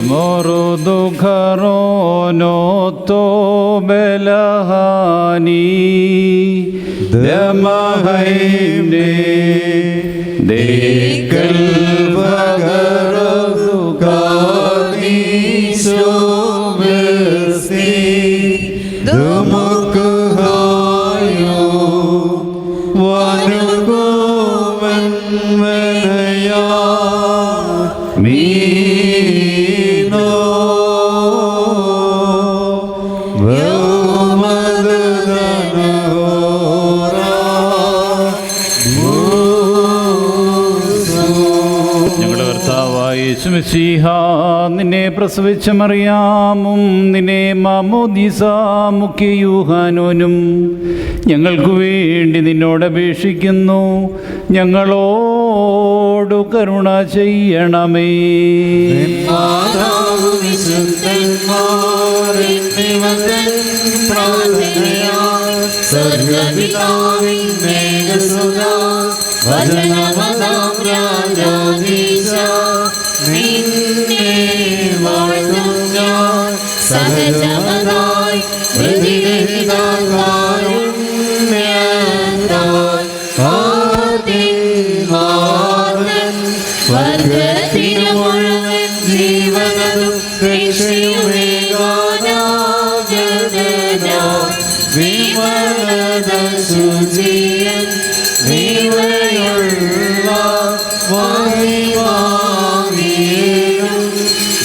Morodukharonoto belahani damahaimne dekal vagarukani sobesti dumukhayo vanugoman manaya യേശുമിശിഹാ, നിന്നെ പ്രസവിച്ച മറിയാമും നിന്നെ മാമോദീസ മുഖ്യ യൂഹാനോനും ഞങ്ങൾക്ക് വേണ്ടി നിന്നോട് അപേക്ഷിക്കുന്നു. ഞങ്ങളോട് കരുണ ചെയ്യണമേ. സഹജമതായി വർഗത്തിനു മുഴുവൻ ജീവനതും വിമലത ശുചിയൻ നീവയുള്ള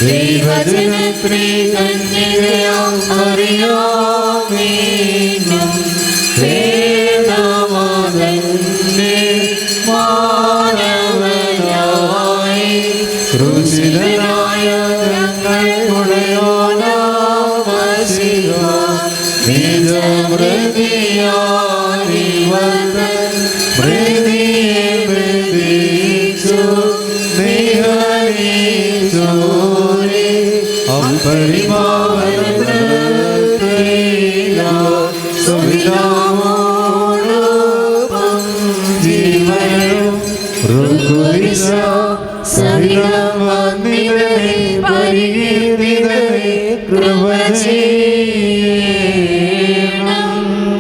ദൈവജനത്രീ കന്യകയാം അറിയാമീനും വേദമാതന്റെ മാനവനായി ക്രൂശിതനായ ഞങ്ങളുടയോനാമശിഹ നിജമൃതിയാനിവർദ്ധൻ മൃതിയെ മൃതിച്ചു നിഹനിച്ചു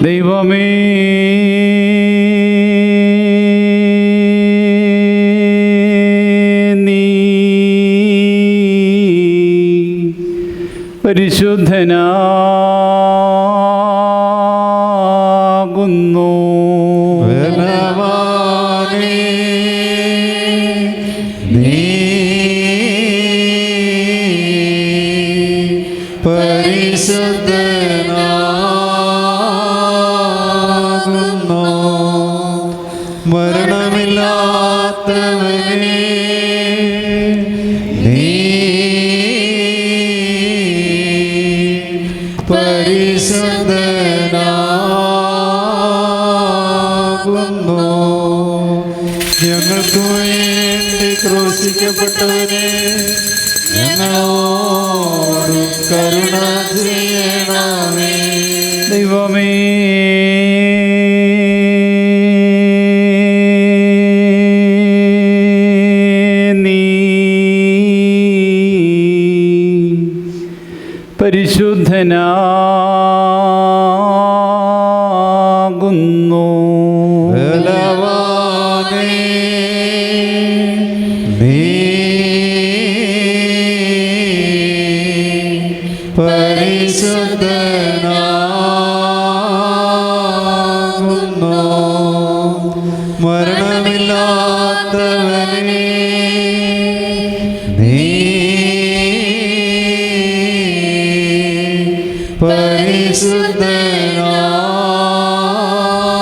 ദൈവമേ, പരിശുദ്ധനാകുന്നു. പരിശുദ്ധനാകുന്നു മരണമില്ലാത്തവനെ നീ പരിശുദ്ധനാകുന്നു. ഞങ്ങൾക്ക് വേണ്ടി ക്രൂശിക്കപ്പെട്ടവനെ ഞങ്ങളോട് കരുണ ചെയ്യണമേ. ദൈവമേ, നീ പരിശുദ്ധനാകുന്നു. പരിശുദ്ധനാകുന്നു മരണമില്ലാത്തവനെ നീ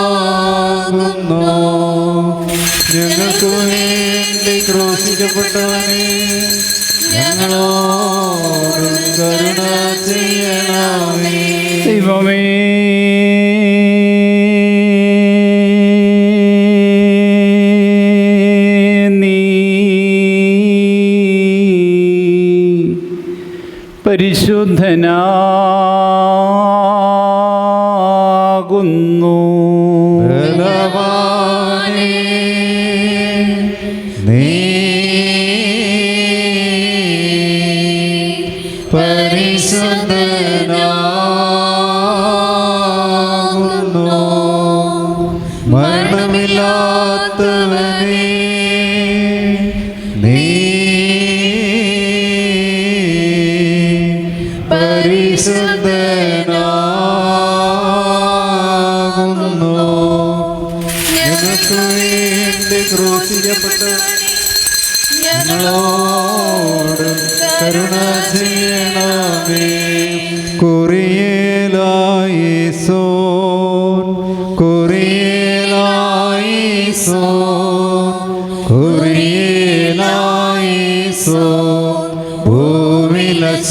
പരിശുദ്ധനാകുന്നു. ഞങ്ങൾക്ക് വേണ്ടി ക്രൂശിക്കപ്പെട്ടവനെ ഞങ്ങളോട് കരുണ ചെയ്യണമേ. ദൈവമേ, നീ പരിശുദ്ധനാകുന്നു. നീ പരിശുദ്ധനാകുന്നു. മരണമില്ലാത്തവനേ, നീ പരിശുദ്ധനാകുന്നു. ഞങ്ങൾക്ക് വേണ്ടി ക്രൂശിക്കപ്പെട്ടവനേ, ഞങ്ങളോട് കരുണ ചെയ്യണമേ. കുറിയേലായിസോൻ, കുറിയേലായിസോൻ, കുറിയേലായിസോൻ. ഭൂവിലശേഷം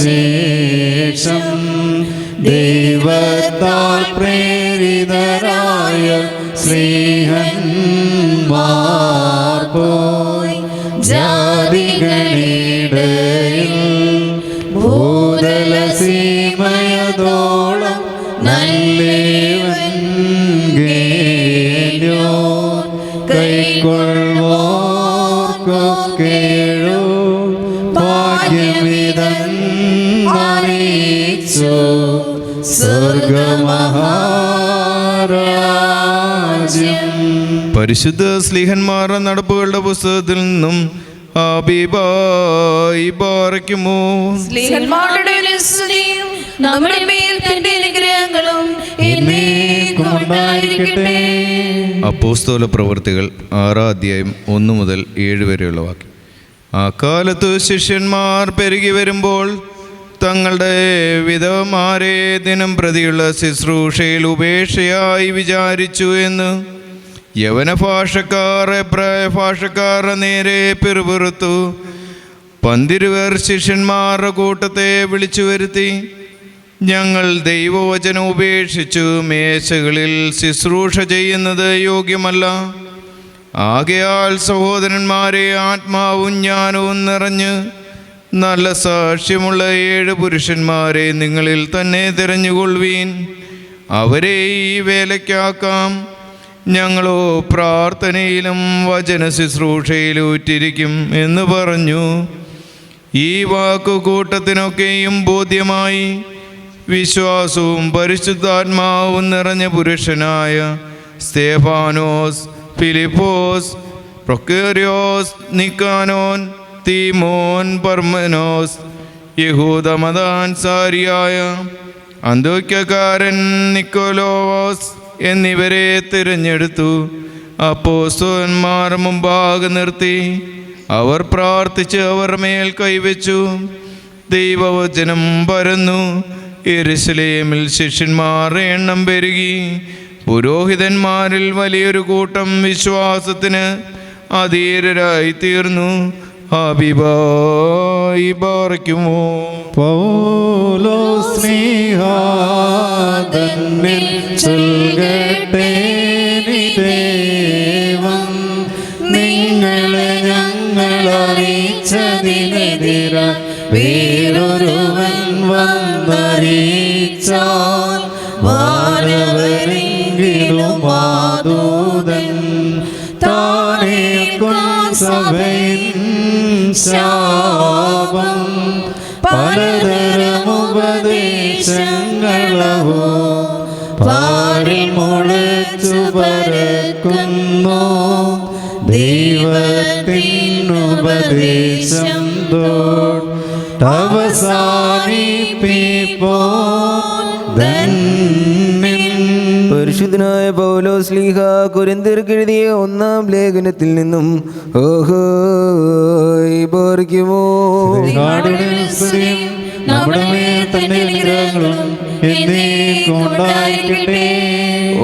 ദൈവത്താൽ പ്രേരിതരായ സ്നേഹന്മാർ പോയി ജാതികളിടയിൽ ഭൂതലസീമയതോളം നല്ലേവൻഗേല്യോ കൈക്കൊള്ളുവോർക്കൊക്കേഴോ ഭാഗ്യമിതം അറിയിച്ചു സ്വർഗമഹാരാജ്യം. പരിശുദ്ധ സ്ലീഹന്മാരുടെ നടപ്പുകളുടെ പുസ്തകത്തിൽ നിന്നും ഹബീബായി ബാറയ്ക്കുമോ. സ്ലീഹന്മാരുടെ സ്തുതിയും നമ്മുടെ മേൽ തന്റെ അനുഗ്രഹങ്ങളും എന്നേക്കും ഉണ്ടായിരിക്കട്ടെ. അപ്പോസ്തല പ്രവൃത്തികൾ 6 അധ്യായം 1 മുതൽ 7 വരെയുള്ള വാക്യം. ആ കാലത്ത് ശിഷ്യന്മാർ പെരുകി വരുമ്പോൾ തങ്ങളുടെ വിധവമാരെ ദിനം പ്രതിയുള്ള ശുശ്രൂഷയിൽ ഉപേക്ഷയായി വിചാരിച്ചു എന്ന് യവന ഭാഷക്കാർ എബ്രായ ഭാഷക്കാരുടെ നേരെ പിറുപിറുത്തു. 12 പേർ ശിഷ്യന്മാരുടെ കൂട്ടത്തെ വിളിച്ചു വരുത്തി, ഞങ്ങൾ ദൈവവചനം ഉപേക്ഷിച്ചു മേശകളിൽ ശുശ്രൂഷ ചെയ്യുന്നത് യോഗ്യമല്ല. ആകയാൽ സഹോദരന്മാരെ, ആത്മാവും ജ്ഞാനവും നിറഞ്ഞ് നല്ല സാക്ഷ്യമുള്ള 7 പുരുഷന്മാരെ നിങ്ങളിൽ തന്നെ തിരഞ്ഞുകൊള്ളുവീൻ. അവരെ ഈ വേലയ്ക്കാക്കാം. ഞങ്ങളോ പ്രാർത്ഥനയിലും വചന ശുശ്രൂഷയിലും ഉറ്റിരിക്കും എന്ന് പറഞ്ഞു. ഈ വാക്കു കൂട്ടത്തിനൊക്കെയും ബോധ്യമായി. വിശ്വാസവും പരിശുദ്ധാത്മാവും നിറഞ്ഞ പുരുഷനായ സ്തേഫാനോസ്, ഫിലിപ്പോസ്, പ്രൊക്കേറിയോസ്, നിക്കാനോൻ, തീമോൻ, പർമനോസ്, യഹൂദമതാൻസാരിയായ അന്തോക്യക്കാരൻ നിക്കോലോവോസ് എന്നിവരെ തിരഞ്ഞെടുത്തു. അപ്പോസ്തലന്മാർ മുമ്പാകെ നിർത്തി. അവർ പ്രാർത്ഥിച്ച് അവർ മേൽ കൈവച്ചു. ദൈവവചനം പരന്നു. യെരൂശലേമിൽ ശിഷ്യന്മാരുടെ എണ്ണം പെരുകി. പുരോഹിതന്മാരിൽ വലിയൊരു കൂട്ടം വിശ്വാസത്തിന് അധീരരായി തീർന്നു. ഹബീബായി ബാറയ്ക്കുമോ. പൗലോസ് സ്നേഹാദന്നിൽ ചൊൽകട്ടെ ദൈവം നിങ്ങളെ ഞങ്ങൾ അറിയിച്ചതിനെതിരെ വേറൊരുവൻ വന്നറിയിച്ചാൽ വാനവരെങ്കിലും മാതൂതൻ താനേക്കും സഭയിൻ ശാപം പലതരം ഉപദേശങ്ങളവോ പാരിൽ മുളച്ചു പരക്കുന്നു. ദൈവത്തിനുപദേശം അവസാനിപ്പിപ്പോ പരിശുദ്ധനായ പൗലോസ് ശ്ലീഹ കൊരിന്ത്യർക്ക് എഴുതിയ 1-ാം ലേഖനത്തിൽ നിന്നും ഓഹോയ്ക്കുമോ. നമ്മുടെ മേൽ തന്നെ അനുഗ്രഹങ്ങളും എന്നേക്കും ഉണ്ടായിരിക്കട്ടെ.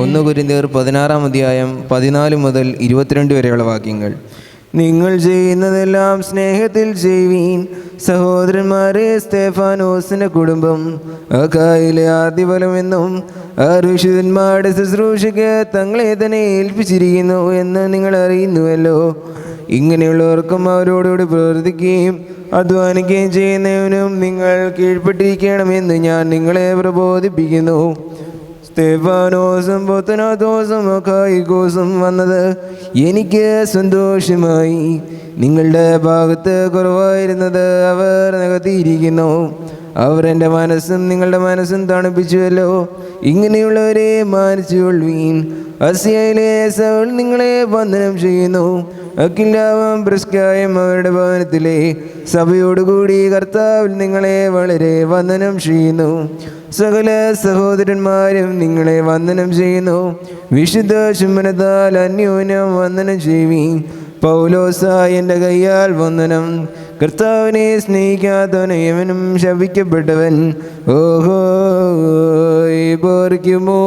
1 കൊരിന്ത്യർ 16-ാം അധ്യായം 14 മുതൽ 22 വരെയുള്ള വാക്യങ്ങൾ. നിങ്ങൾ ചെയ്യുന്നതെല്ലാം സ്നേഹത്തിൽ ചെയ്യുവീൻ. സഹോദരന്മാരെ, സ്തേഫാനോസിന്റെ കുടുംബം അഖായിലെ ആദ്യഫലമെന്നും വിശുദ്ധന്മാരുടെ ശുശ്രൂഷയ്ക്ക് തങ്ങളെ തന്നെ ഏൽപ്പിച്ചിരിക്കുന്നു എന്ന് നിങ്ങൾ അറിയുന്നുവല്ലോ. ഇങ്ങനെയുള്ളവർക്കും അവരോടുകൂടി പ്രവർത്തിക്കുകയും അധ്വാനിക്കുകയും ചെയ്യുന്നവനും നിങ്ങൾ കീഴ്പ്പെട്ടിരിക്കണമെന്ന് ഞാൻ നിങ്ങളെ പ്രബോധിപ്പിക്കുന്നു. സ്തേഫാനോസും പൊത്തനാഥോസും അഖായിക്കോസും വന്നത് എനിക്ക് സന്തോഷമായി. നിങ്ങളുടെ ഭാഗത്ത് കുറവായിരുന്നത് അവർ നികത്തിയിരിക്കുന്നു. അവർ എൻ്റെ മനസ്സും നിങ്ങളുടെ മനസ്സും തണുപ്പിച്ചുവല്ലോ. ഇങ്ങനെയുള്ളവരെ മാനിച്ചുകൊള്ളുവീൻ. അസിയയിലെ സൗൾ നിങ്ങളെ വന്ദനം ചെയ്യുന്നു. അക്കില്ലാവും പ്രിസ്കായും അവരുടെ ഭവനത്തിലെ സഭയോടുകൂടി കർത്താവിൽ നിങ്ങളെ വളരെ വന്ദനം ചെയ്യുന്നു. സകല സഹോദരന്മാരും നിങ്ങളെ വന്ദനം ചെയ്യുന്നു. വിശുദ്ധ ചുംബനത്താൽ അന്യോന്യം വന്ദനം ചെയ്യുവീൻ. പൗലോസായ എൻ്റെ കയ്യാൽ വന്ദനം. കർത്താവിനെ സ്നേഹിക്കാത്തവൻ യവനും ശപിക്കപ്പെട്ടവൻ. ഓഹോ പോർക്കുമോ.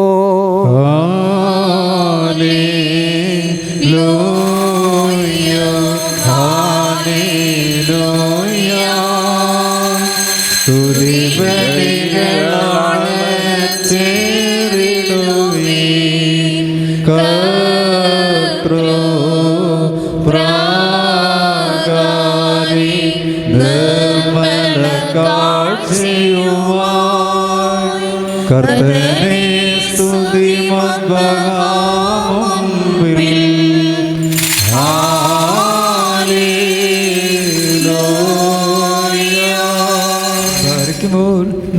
കർത്തനെ സ്തുതി മദ്ബഹാമുമ്പിൽ.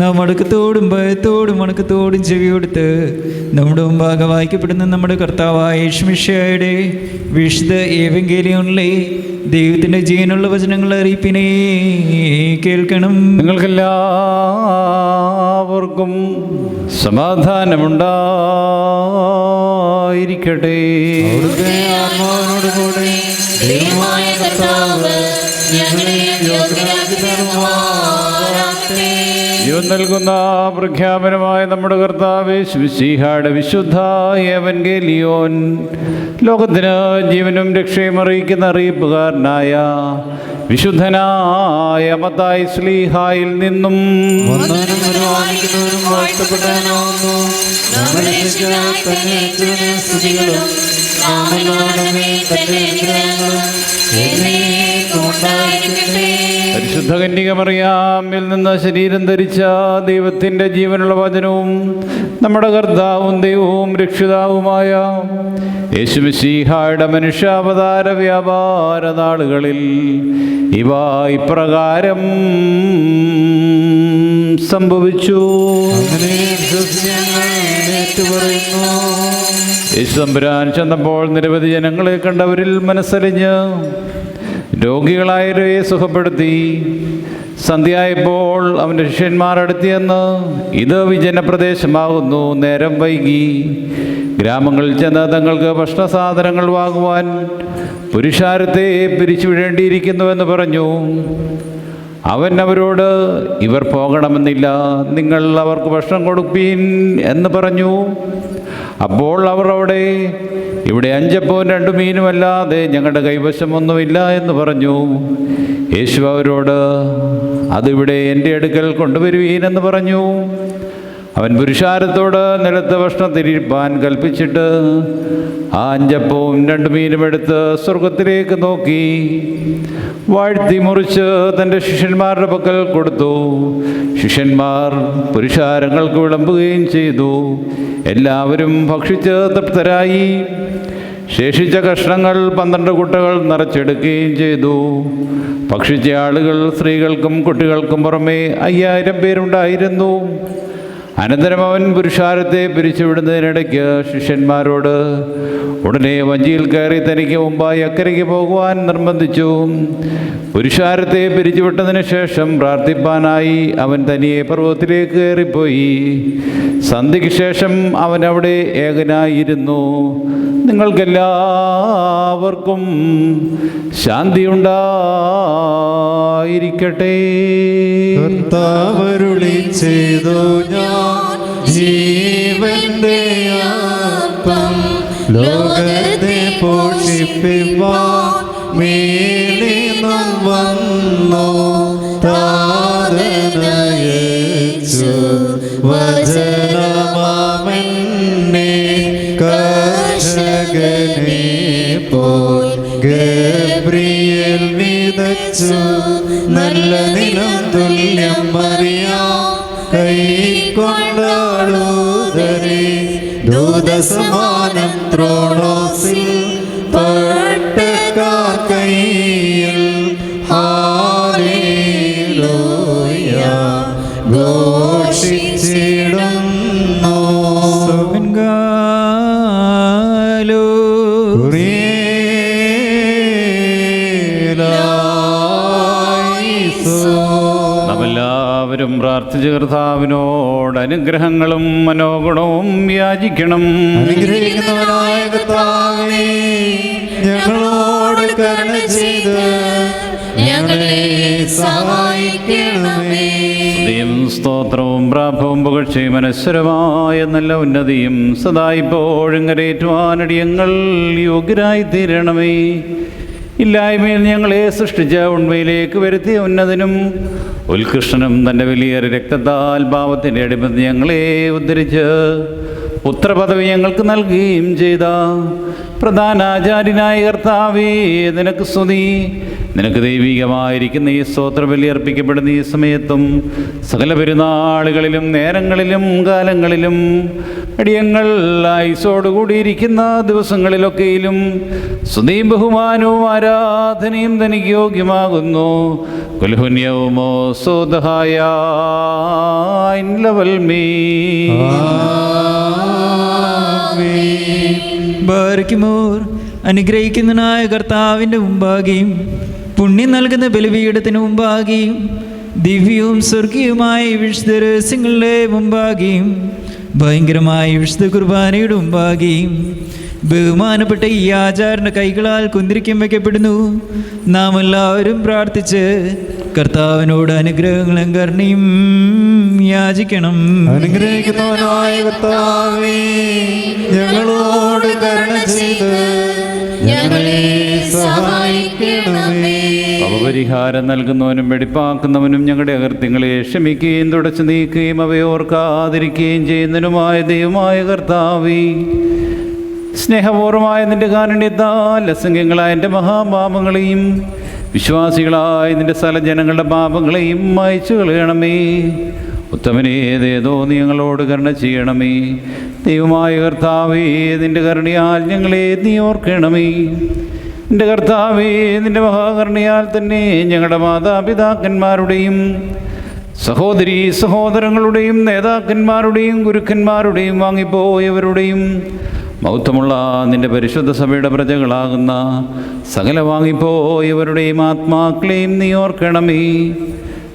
നാം അടക്കത്തോടും ഭയത്തോടും വണക്കത്തോടും ചെവി കൊടുത്ത് നമ്മുടെ മുമ്പാകെ വായിക്കപ്പെടുന്ന നമ്മുടെ കർത്താവായ യേശുമിശിഹായുടെ വിശുദ്ധ ഏവങ്കേലിയോനിലെ ദൈവത്തിൻ്റെ ജീവനുള്ള വചനങ്ങൾ അറിയിപ്പിനെ കേൾക്കണം. നിങ്ങൾക്കെല്ലാവർക്കും സമാധാനമുണ്ടായിരിക്കട്ടെ. ദൈവമായ കർത്താവ് ഞങ്ങളെ യോഗ്യരാക്കി തരുമാറാകട്ടെ. ജീവൻ നൽകുന്ന പ്രഖ്യാപനമായ നമ്മുടെ കർത്താവ് യേശുമിശിഹായുടെ വിശുദ്ധ ഏവങ്കേലിയോൻ ലോകത്തിന് ജീവനും രക്ഷയും അറിയിക്കുന്ന അറിയിപ്പുകാരനായ വിശുദ്ധനായ മത്തായി ശ്ലീഹായിൽ നിന്നും പരിശുദ്ധ കന്യക മറിയാമിൽ നിന്ന് ശരീരം ധരിച്ച ദൈവത്തിൻ്റെ ജീവനുള്ള വചനവും നമ്മുടെ കർത്താവും ദൈവവും രക്ഷിതാവുമായ യേശുമിശിഹായുടെ മനുഷ്യാവതാര വ്യാപാര നാളുകളിൽ ഇവ ഇപ്രകാരം സംഭവിച്ചു. യേശു തമ്പുരാൻ ചെന്നപ്പോൾ നിരവധി ജനങ്ങളെ കണ്ടവരിൽ മനസ്സലിഞ്ഞ് രോഗികളായവരെ സുഖപ്പെടുത്തി. സന്ധ്യയായപ്പോൾ അവൻ്റെ ശിഷ്യന്മാർ അടുത്തിയെന്ന് ഇത് വിജനപ്രദേശമാകുന്നു, നേരം വൈകി. ഗ്രാമങ്ങളിൽ ചെന്ന് തങ്ങൾക്ക് ഭക്ഷണസാധനങ്ങൾ വാങ്ങുവാൻ പുരുഷാരത്തെ പിരിച്ചുവിടേണ്ടിയിരിക്കുന്നുവെന്ന് പറഞ്ഞു. അവൻ അവരോട്, ഇവർ പോകണമെന്നില്ല, നിങ്ങൾ അവർക്ക് ഭക്ഷണം കൊടുപ്പീൻ എന്ന് പറഞ്ഞു. അപ്പോൾ അവർ അവിടെ, ഇവിടെ 5 അപ്പവും 2 മീനുമല്ലാതെ ഞങ്ങളുടെ കൈവശമൊന്നുമില്ല എന്ന് പറഞ്ഞു. യേശു അവരോട്, അതിവിടെ എൻ്റെ അടുക്കൽ കൊണ്ടുവരുവീൻ എന്ന് പറഞ്ഞു. അവൻ പുരുഷാരത്തോട് നിലത്ത് ഭക്ഷണത്തിരിപ്പാൻ കൽപ്പിച്ചിട്ട് ആ 5 അപ്പവും 2 മീനും എടുത്ത് സ്വർഗത്തിലേക്ക് നോക്കി വാഴ്ത്തി മുറിച്ച് തൻ്റെ ശിഷ്യന്മാരുടെ പക്കൽ കൊടുത്തു. ശിഷ്യന്മാർ പുരുഷാരങ്ങൾക്ക് വിളമ്പുകയും ചെയ്തു. എല്ലാവരും ഭക്ഷിച്ച് തൃപ്തരായി. ശേഷിച്ച കഷ്ണങ്ങൾ 12 കുട്ടകൾ നിറച്ചെടുക്കുകയും ചെയ്തു. ഭക്ഷിച്ച ആളുകൾ സ്ത്രീകൾക്കും കുട്ടികൾക്കും പുറമെ 5000 പേരുണ്ടായിരുന്നു. അനന്തരം അവൻ പുരുഷാരത്തെ പിരിച്ചുവിടുന്നതിനിടയ്ക്ക് ശിഷ്യന്മാരോട് ഉടനെ വഞ്ചിയിൽ കയറി തനിക്ക് മുമ്പായി അക്കരയ്ക്ക് പോകുവാൻ നിർബന്ധിച്ചു. പുരുഷാരത്തെ പിരിച്ചുവിട്ടതിന് ശേഷം പ്രാർത്ഥിപ്പാനായി അവൻ തനിയെ പർവ്വതത്തിലേക്ക് കയറിപ്പോയി. സന്ധ്യയ്ക്ക് ശേഷം അവൻ അവിടെ ഏകനായിരുന്നു. നിങ്ങൾക്കെല്ലാവർക്കും ശാന്തിയുണ്ടായിരിക്കട്ടെ. കർത്താവരുളി ചെയ്തു, ഞാൻ ജീവന്റെ അപ്പം ലോകത്തെ പോഷിപ്പിപ്പാൻ മേലിന്നും വന്നു. താതനയച്ചു വചനമാമെന്നെ കർഷകനെ പോൽ ഗബ്രിയേൽ വിതച്ചു. നല്ല നിലം തുല്യം അറിയാം കൈക്കൊണ്ടാളൂതരെ ദൂതസമാനം ത്രോണോസിൽ പട്ടക്കാർ കൈയിൽ. ഹാലേലൂയ ഘോഷിച്ചിടുന്നു. സോവൻഗാലോ നാമെല്ലാവരും പ്രാർത്ഥിച്ച കർത്താവിനോട് അനുഗ്രഹങ്ങളും മനോഗുണവും യാചിക്കണം. അനുഗ്രഹിക്കുന്നവനായ കർത്താവേ, ഞങ്ങളോട് കരുണ ചെയ്ത് ഞങ്ങളെ സഹായിക്കണമേ. സ്തുതിയും സ്തോത്രവും പ്രാഭവും പുകഴ്ചയും അനശ്വരമായ നല്ല ഉന്നതിയും സദാ ഇപ്പോഴും കരയേറ്റുവാനടിയങ്ങൾ യോഗ്യരായി തീരണമേ. ഇല്ലായ്മയിൽ ഞങ്ങളെ സൃഷ്ടിച്ച ഉണ്മയിലേക്ക് വരുത്തിയ ഉന്നതനും ഉത്കൃഷ്ടനും തൻ്റെ വലിയ രക്തത്താൽ പാപത്തിൻ്റെ അടിമത്ത് ഞങ്ങളെ ഉദ്ധരിച്ച് പുത്രപദവി ഞങ്ങൾക്ക് നൽകുകയും ചെയ്ത പ്രധാനാചാര്യനായ കർത്താവേ, നിനക്ക് സ്തുതി. നിനക്ക് ദൈവികമായിരിക്കുന്ന ഈ സ്തോത്രബലി അർപ്പിക്കപ്പെടുന്ന ഈ സമയത്തും സകല പെരുന്നാളുകളിലും നേരങ്ങളിലും കാലങ്ങളിലും അടിയങ്ങൾ ആയുസ്സോടുകൂടിയിരിക്കുന്ന ദിവസങ്ങളിലൊക്കെയിലും സ്തുതിയും ബഹുമാനവും ആരാധനയും തനിക്ക് യോഗ്യമാകുന്നു. കുൽഹുന്യവുമോ സോദഹായ ബാരക്കുമോർ. അനുഗ്രഹിക്കുന്നതിനായ കർത്താവിൻ്റെ മുമ്പാകെയും പുണ്യം നൽകുന്ന ബലിപീഠത്തിന് മുമ്പാകെയും ദിവ്യവും സ്വർഗീയവുമായ വിശുദ്ധ രഹസ്യങ്ങളുടെ മുമ്പാകെയും ഭയങ്കരമായ വിശുദ്ധ കുർബാനയുടെ മുമ്പാകെയും ബഹുമാനപ്പെട്ട ഈ ആചാരൻ്റെ കൈകളാൽ കുന്തിരിക്കം വയ്ക്കപ്പെടുന്നു. നാം എല്ലാവരും പ്രാർത്ഥിച്ച് കർത്താവിനോട് അനുഗ്രഹങ്ങളും കരുണയും യാചിക്കണം. അനുഗ്രഹിക്കുന്നവനായ കർത്താവേ, ഞങ്ങളോട് കരുണ ചെയ്ത് ഞങ്ങളെ സഹായിക്കണമേ. പാപപരിഹാരം നൽകുന്നവനും വെടിപ്പാക്കുന്നവനും ഞങ്ങളുടെ അകൃത്യങ്ങളെ ക്ഷമിക്കുകയും തുടച്ചു നീക്കുകയും അവയോർക്കാതിരിക്കുകയും ചെയ്യുന്നതിനുമായ ദൈവമായ കർത്താവേ, സ്നേഹപൂർവമായ നിന്റെ കാരുണ്യത്താൽ അസംഖ്യങ്ങളായ എൻ്റെ മഹാപാപങ്ങളെയും വിശ്വാസികളായ നിന്റെ സ്ഥലജനങ്ങളുടെ പാപങ്ങളെയും മായ്ച്ചു കളയണമേ. ഉത്തമനേതേതോ നീ ഞങ്ങളോട് കരുണ ചെയ്യണമേ. ദൈവമായ കർത്താവേ, നിന്റെ കരുണയാൽ ഞങ്ങളെ നീ ഓർക്കണമേ. എൻ്റെ കർത്താവേ, നിന്റെ മഹാകരുണയാൽ തന്നെ ഞങ്ങളുടെ മാതാപിതാക്കന്മാരുടെയും സഹോദരീ സഹോദരങ്ങളുടെയും നേതാക്കന്മാരുടെയും ഗുരുക്കന്മാരുടെയും വാങ്ങിപ്പോയവരുടെയും മൗത്തമുള്ള നിന്റെ പരിശുദ്ധ സഭയുടെ പ്രജകളാകുന്ന സകല വാങ്ങിപ്പോയവരുടെയും ആത്മാക്കളെയും നീ ഓർക്കണമേ.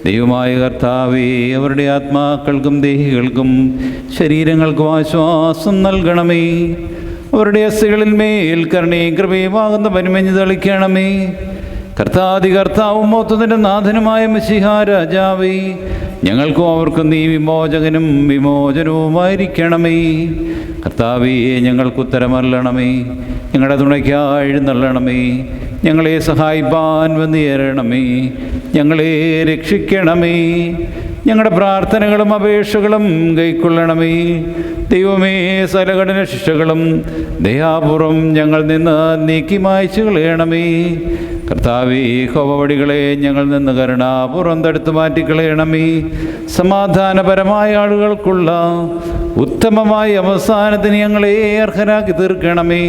ദൈവമായ കർത്താവേ, അവരുടെ ആത്മാക്കൾക്കും ദേഹികൾക്കും ശരീരങ്ങൾക്കും ആശ്വാസം നൽകണമേ. അവരുടെ അസ്ഥികളിൽ മേൽ കരുണയും കൃപയുമാകുന്ന പരിമഞ്ഞ് തളിക്കണമേ. കർത്താവും മൗത്തത്തിൻ്റെ നാഥനുമായ മിശിഹാ രാജാവേ, ഞങ്ങൾക്കും അവർക്കും നീ വിമോചകനും വിമോചനവുമായിരിക്കണമേ. കർത്താവേ, ഞങ്ങൾക്ക് ഉത്തരമല്ലണമേ. ഞങ്ങളുടെ തുണയ്ക്കായി എഴുന്നള്ളണമേ. ഞങ്ങളെ സഹായിപ്പാൻ വന്നേരണമേ. ഞങ്ങളെ രക്ഷിക്കണമേ. ഞങ്ങളുടെ പ്രാർത്ഥനകളും അപേക്ഷകളും കൈക്കൊള്ളണമേ. ദൈവമേ, സകലകഠിന ശിക്ഷകളും ദയാപൂർവം ഞങ്ങൾ നിന്ന് നീക്കി മായ്ച്ചു കളയണമേ. കർത്താവേ, കോപവടികളെ ഞങ്ങൾ നിന്ന് കരുണാപൂർവം തടുത്തു മാറ്റിക്കളയണമേ. സമാധാനപരമായ ആളുകൾക്കുള്ള ഉത്തമമായ അവസാനത്തിന് ഞങ്ങളെ അർഹരാക്കി തീർക്കണമേ.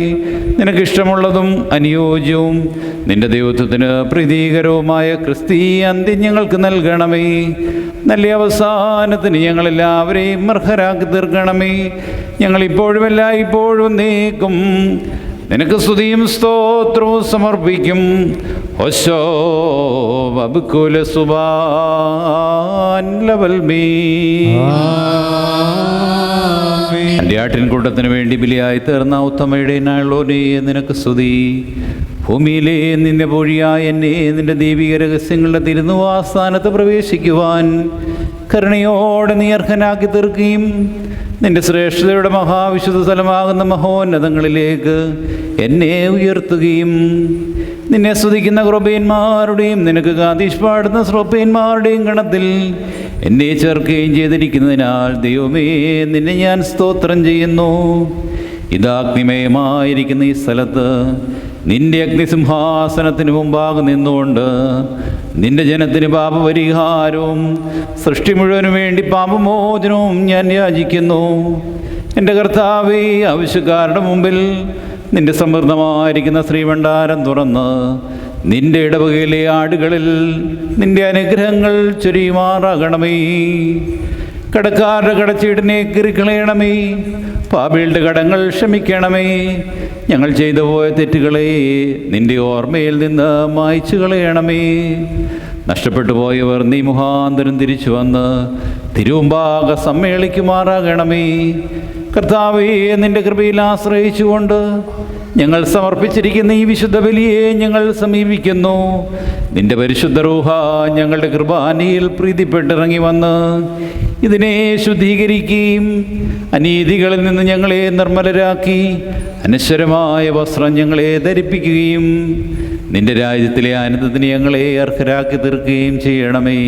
നിനക്കിഷ്ടമുള്ളതും അനുയോജ്യവും നിന്റെ ദൈവത്വത്തിന് പ്രീതികരവുമായ ക്രിസ്തീയ അന്ത്യം ഞങ്ങൾക്ക് നൽകണമേ. നല്ല അവസാനത്തിന് ഞങ്ങളെല്ലാവരെയും അർഹരാക്കി തീർക്കണമേ. ഞങ്ങളിപ്പോഴും ഇപ്പോഴും നീക്കും നിനക്ക് സ്തുതിയും സ്തോത്രവും സമർപ്പിക്കും. ഓശോ വബുക്കുല സുബാൻ ലവൽമീ. എൻ്റെ ആട്ടിൻകൂട്ടത്തിന് വേണ്ടി ബലിയായി തീർന്ന ഉത്തമയുടെ നാളോനെ നിനക്ക് സ്തുതി. ഭൂമിയിലെ നിന്റെ പൊഴിയായ എന്നെ നിന്റെ ദൈവിക രഹസ്യങ്ങളുടെ തിരുനിവാസസ്ഥാനത്ത് പ്രവേശിക്കുവാൻ കരുണയോടെ നീ അർഹനാക്കി തീർക്കുകയും നിന്റെ ശ്രേഷ്ഠതയുടെ മഹാവിശുദ്ധ സ്ഥലമാകുന്ന മഹോന്നതങ്ങളിലേക്ക് എന്നെ ഉയർത്തുകയും നിന്നെ സ്തുതിക്കുന്ന ക്രൊബേന്മാരുടെയും നിനക്ക് കാതീഷ് പാടുന്ന ശ്രോപ്പേന്മാരുടെയും ഗണത്തിൽ എന്നെ ചേർക്കുകയും ചെയ്തിരിക്കുന്നതിനാൽ ദൈവമേ, നിന്നെ ഞാൻ സ്തോത്രം ചെയ്യുന്നു. ഇതാഗ്നിമയമായിരിക്കുന്ന ഈ സ്ഥലത്ത് നിന്റെ അഗ്നിസിംഹാസനത്തിന് മുമ്പാകെ നിന്നുകൊണ്ട് നിന്റെ ജനത്തിന് പാപപരിഹാരവും സൃഷ്ടി മുഴുവനും വേണ്ടി പാപമോചനവും ഞാൻ യാചിക്കുന്നു. എൻ്റെ കർത്താവേ, ആവശ്യക്കാരുടെ മുമ്പിൽ നിന്റെ സമൃദ്ധമായിരിക്കുന്ന ശ്രീഭണ്ഡാരം തുറന്ന് നിന്റെ ഇടവകയിലെ ആടുകളിൽ നിന്റെ അനുഗ്രഹങ്ങൾ ചൊരിയുമാറാകണമേ. കടക്കാരുടെ കടച്ചീടിനെ കീറിക്കളയണമേ. പാപികളുടെ കടങ്ങൾ ക്ഷമിക്കണമേ. ഞങ്ങൾ ചെയ്തു പോയ തെറ്റുകളെ നിന്റെ ഓർമ്മയിൽ നിന്ന് മായ്ച്ചു കളയണമേ. നഷ്ടപ്പെട്ടു പോയവർ നീ മുഖാന്തരം തിരിച്ചു വന്ന് തിരുമുമ്പാകെ സമ്മേളിക്കുമാറാകണമേ. കർത്താവേ, നിന്റെ കൃപയിൽ ആശ്രയിച്ചുകൊണ്ട് ഞങ്ങൾ സമർപ്പിച്ചിരിക്കുന്ന ഈ വിശുദ്ധ ബലിയെ ഞങ്ങൾ സമീപിക്കുന്നു. നിന്റെ പരിശുദ്ധ റൂഹ ഞങ്ങളുടെ കൃപാനിയിൽ പ്രീതിപ്പെട്ടിറങ്ങി വന്ന് ഇതിനെ ശുദ്ധീകരിക്കുകയും അനീതികളിൽ നിന്ന് ഞങ്ങളെ നിർമ്മലരാക്കി അനശ്വരമായ വസ്ത്രം ഞങ്ങളെ ധരിപ്പിക്കുകയും നിന്റെ രാജ്യത്തിലെ ആനന്ദത്തിന് ഞങ്ങളെ അർഹരാക്കി തീർക്കുകയും ചെയ്യണമേ.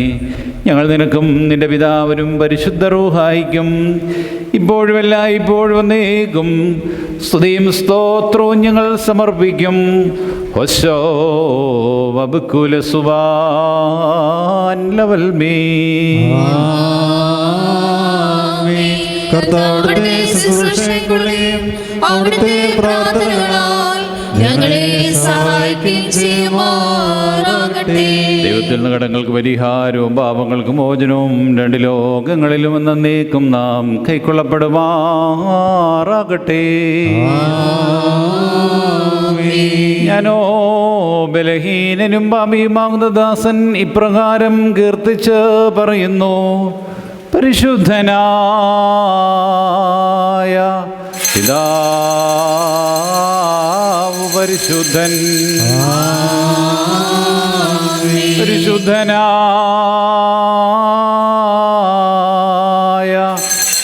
ഞങ്ങൾ നിനക്കും നിന്റെ പിതാവിനും പരിശുദ്ധ റൂഹായിക്കും ഇപ്പോഴുമല്ല ഇപ്പോഴും എന്നേക്കും സ്തുതിയും സ്തോത്രവും ഞങ്ങൾ സമർപ്പിക്കും. ഹോശോ വബുക്കുല സുബാൻ ലവൽമീ. കർത്താവിന്റെ ശുശ്രൂഷകളെയും അവിടുത്തെ പ്രാർത്ഥനകളാൽ ഞങ്ങളെ സഹായിക്കുകയും ചെയ്യുമാറാകട്ടെ. ദൈവത്തിൽ നിന്ന് കടങ്ങൾക്ക് പരിഹാരവും പാപങ്ങൾക്ക് മോചനവും രണ്ട് ലോകങ്ങളിലും എന്നേക്കും നാം കൈക്കൊള്ളപ്പെടുമാറാകട്ടെ. ഞാനോ ബലഹീനനും പാപിയുമാകുന്ന ദാസൻ ഇപ്രകാരം കീർത്തിച്ച് പറയുന്നു. പരിശുദ്ധനായ പിതാവ് പരിശുദ്ധൻ, പരിശുദ്ധനായ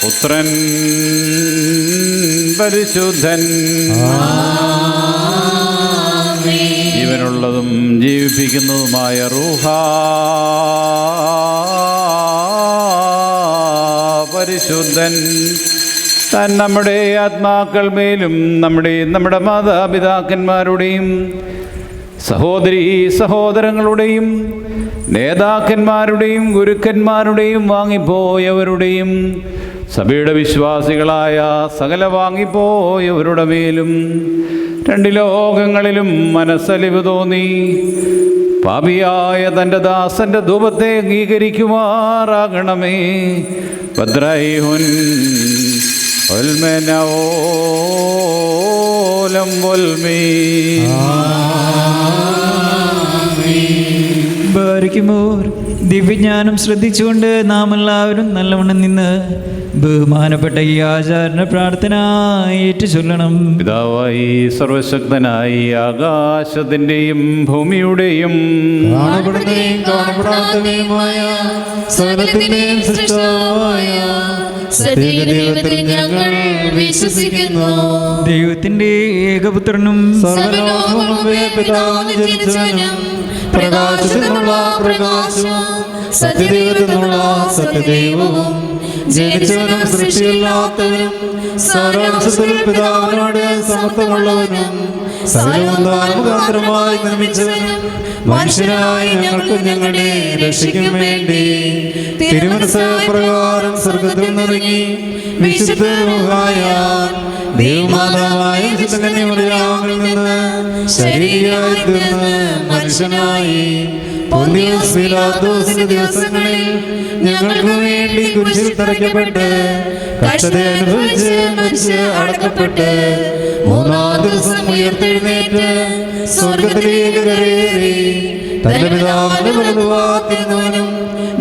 പുത്രൻ പരിശുദ്ധൻ, ജീവനുള്ളതും ജീവിപ്പിക്കുന്നതുമായ റൂഹ പരിശുദ്ധൻ താൻ നമ്മുടെ ആത്മാക്കൾ മേലും നമ്മുടെ മാതാപിതാക്കന്മാരുടെയും സഹോദരീ സഹോദരങ്ങളുടെയും നേതാക്കന്മാരുടെയും ഗുരുക്കന്മാരുടെയും വാങ്ങിപ്പോയവരുടെയും സഭയുടെ വിശ്വാസികളായ സകല വാങ്ങിപ്പോയവരുടെ മേലും രണ്ട് ലോകങ്ങളിലും മനസ്സലിവ് തോന്നി പാപിയായ തൻ്റെ ദാസന്റെ ധൂപത്തെ അംഗീകരിക്കുമാറാകണമേ. ഭദ്രൈഹുൻ ഒൽമെനോലം ഒൽമീ. ബാരിക്കുമോർ ദിവ്യജ്ഞാനം ശ്രദ്ധിച്ചുകൊണ്ട് നാം എല്ലാവരും നല്ലവണ്ണം നിന്ന് ബഹുമാനപ്പെട്ട ഈ ആചാരണ പ്രാർത്ഥന ഏറ്റുചൊല്ലണം. പിതാവായി സർവശക്തനായി ആകാശത്തിൻ്റെയും ഭൂമിയുടെയും കാണപ്പെടുന്നതും കാണപ്പെടാത്തതുമായ സകലത്തിന്റെയും സൃഷ്ടാവായ സത്യദൈവത്തിൽ ഞങ്ങൾ വിശ്വസിക്കുന്നു. ദൈവത്തിന്റെ ഏകപുത്രനും സർവ്വലോകമുള്ള പിതാവിന് ജനിച്ചവനും പ്രകാശത്തിൽ നിന്നുള്ള പ്രകാശവും സത്യദൈവത്തിൽ നിന്നുള്ള സത്യദൈവവും ജനിച്ചവനും സൃഷ്ടിയില്ലാത്തവനും സാരാംശത്തിൽ പിതാവിനോട് സമത്വമുള്ളവനും സകലമുഖാന്തരമായി നിർമ്മിച്ചവനും മനുഷ്യരായി ഞങ്ങൾക്ക് ഞങ്ങളെ രക്ഷിക്കും വേണ്ടി തിരുമനസ് പ്രകാരം സ്വർഗത്തിൽ നിറങ്ങി വിശുദ്ധമായ ദൈവമാതാവായ വിശുദ്ധകന്യമറിയാമിൽ നിന്ന് ശരീരയായി തീർന്ന് മനുഷ്യനായി പൊന്തിയോസ് പീലാത്തോസിന്റെ ദിവസങ്ങളിൽ ഞങ്ങൾക്ക് വേണ്ടി കുരിശിൽ തറയ്ക്കപ്പെട്ട് കഷ്ടത അനുഭവിച്ച് മരിച്ച് അടക്കപ്പെട്ട് മൂന്നാം ദിവസം ഉയർത്തെഴുന്നേറ്റ് സ്വർഗത്തിലേക്ക് കയറി തന്റെ പിതാവിന്റെ വലതുഭാഗത്തിരുന്നവനും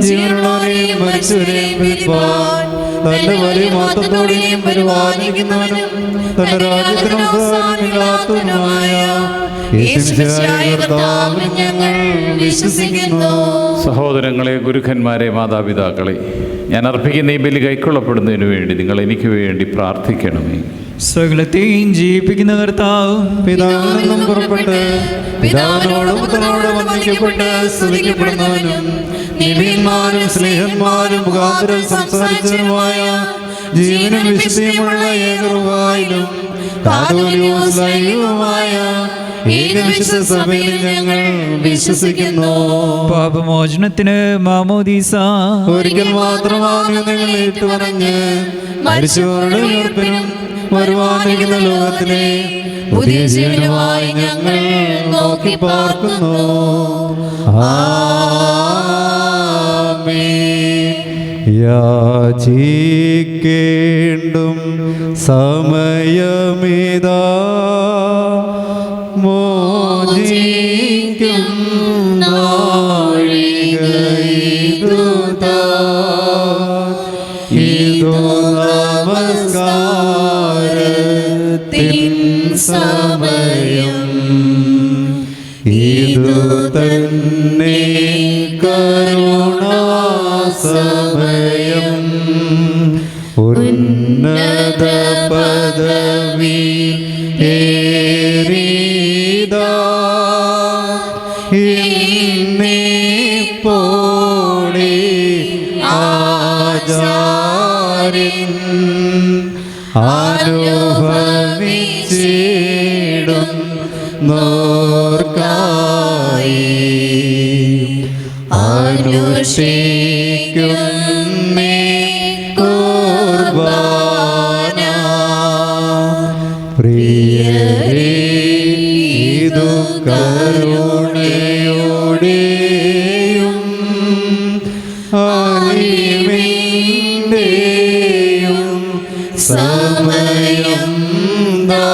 ജീവനുള്ളവരെയും മരിച്ചവരെയും വിധിപ്പാൻ തന്റെ വലിയ മഹത്വത്തോടെയും പരിപാലിക്കുന്നവനും തന്റെ രാജ്യത്തിന് അവസാനമില്ലാത്തവനുമായ യേശുമിശിഹായ കർത്താവിൽ ഞങ്ങൾ വിശ്വസിക്കുന്നു. സഹോദരങ്ങളെ, ഗുരുക്കന്മാരെ, മാതാപിതാക്കളെ, ഞാൻ അർപ്പിക്കുന്ന ഈ ബലി കൈക്കൊള്ളപ്പെടുന്നതിന് വേണ്ടി നിങ്ങൾ എനിക്ക് വേണ്ടി പ്രാർത്ഥിക്കണമേ. സകലത്തെയും ജീവിപ്പിക്കുന്ന കർത്താവും പിതാവിൽ നിന്നും പുറപ്പെട്ട് പിതാവിനോടും പുത്രനോടും വന്ദിക്കപ്പെട്ട് സ്തുതിക്കപ്പെടുന്നവനും നിബിയന്മാരും സ്നേഹന്മാരും മുഖാന്തരം സംസാരിച്ചവനുമായ ജീവനും വിശുദ്ധിയുമുള്ള ഏകറുവായിലും കാതോലികവുമായ ഏകവിശുദ്ധ സഭയിൽ ഞങ്ങൾ വിശ്വസിക്കുന്നു. പാപമോചനത്തിന് മാമോദീസ ഒരിക്കൽ മാത്രമാണ് നിങ്ങൾ ഏറ്റുപറഞ്ഞ് മരിച്ചവരുടെ ഉയർപ്പിനും വരുവാനിരിക്കുന്ന ലോകത്തിലെ പുതിയ ജീവനുമായി ഞങ്ങൾ നോക്കി പാർക്കുന്നു. യാചിക്കേണ്ടും സമയമിതാ മോചിക്കും നാഴികയിതുതാ. ഇതു നമസ്കാരത്തിൻ സമയം, ഇതു തന്നെ കരുണാസമയം. ഉന്നത പദവി ഏറിതാ ഇന്നിപ്പോളി ആചാര്യൻ അനുഭവിച്ചിടും നോർക്കായി അനുഷ്ഠിക്കുന്നേ കുർബാന. പ്രിയരേ, ഇതു കരുണയോടെയും അറിവിന്റെയും സമയം ദാ.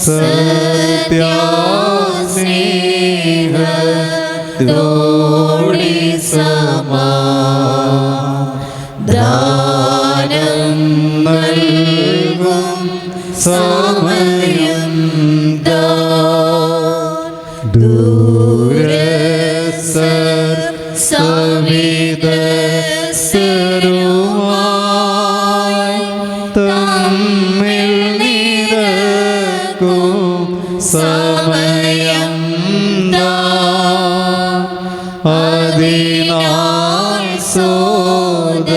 സത്യാസ്നേഹത്തോടെ സമാധാനം നൽകും സമയം ദാ. ദൂരസ്ഥർ സവിദസ്സരുമായി തമ്മിൽ നിരക്കും സമയം ദാ. അതിനാൽ സോദരരേ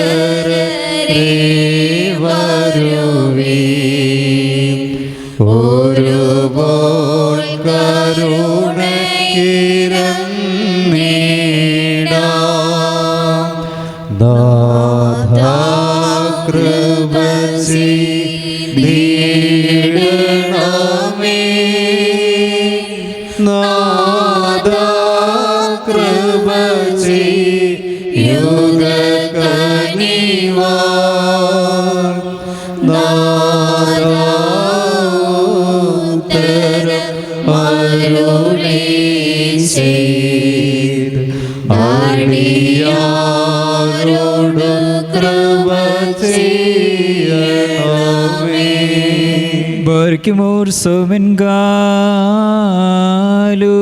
വരുവീൻ, ഒരുപോൽ കരുണക്കിരന്നീടാം. നാഥാ കൃപ ചെയ്തിടണമേ, നാഥാ കൃപ ചെയ്യുക കനിവാൻ. നാഥാ ഉത്തരം അരുളി ചെയ്ത് അടിയാരോട് കൃപ ചെയ്യണമേ. ബർക്കിമോർ സോമൻ ഗാലു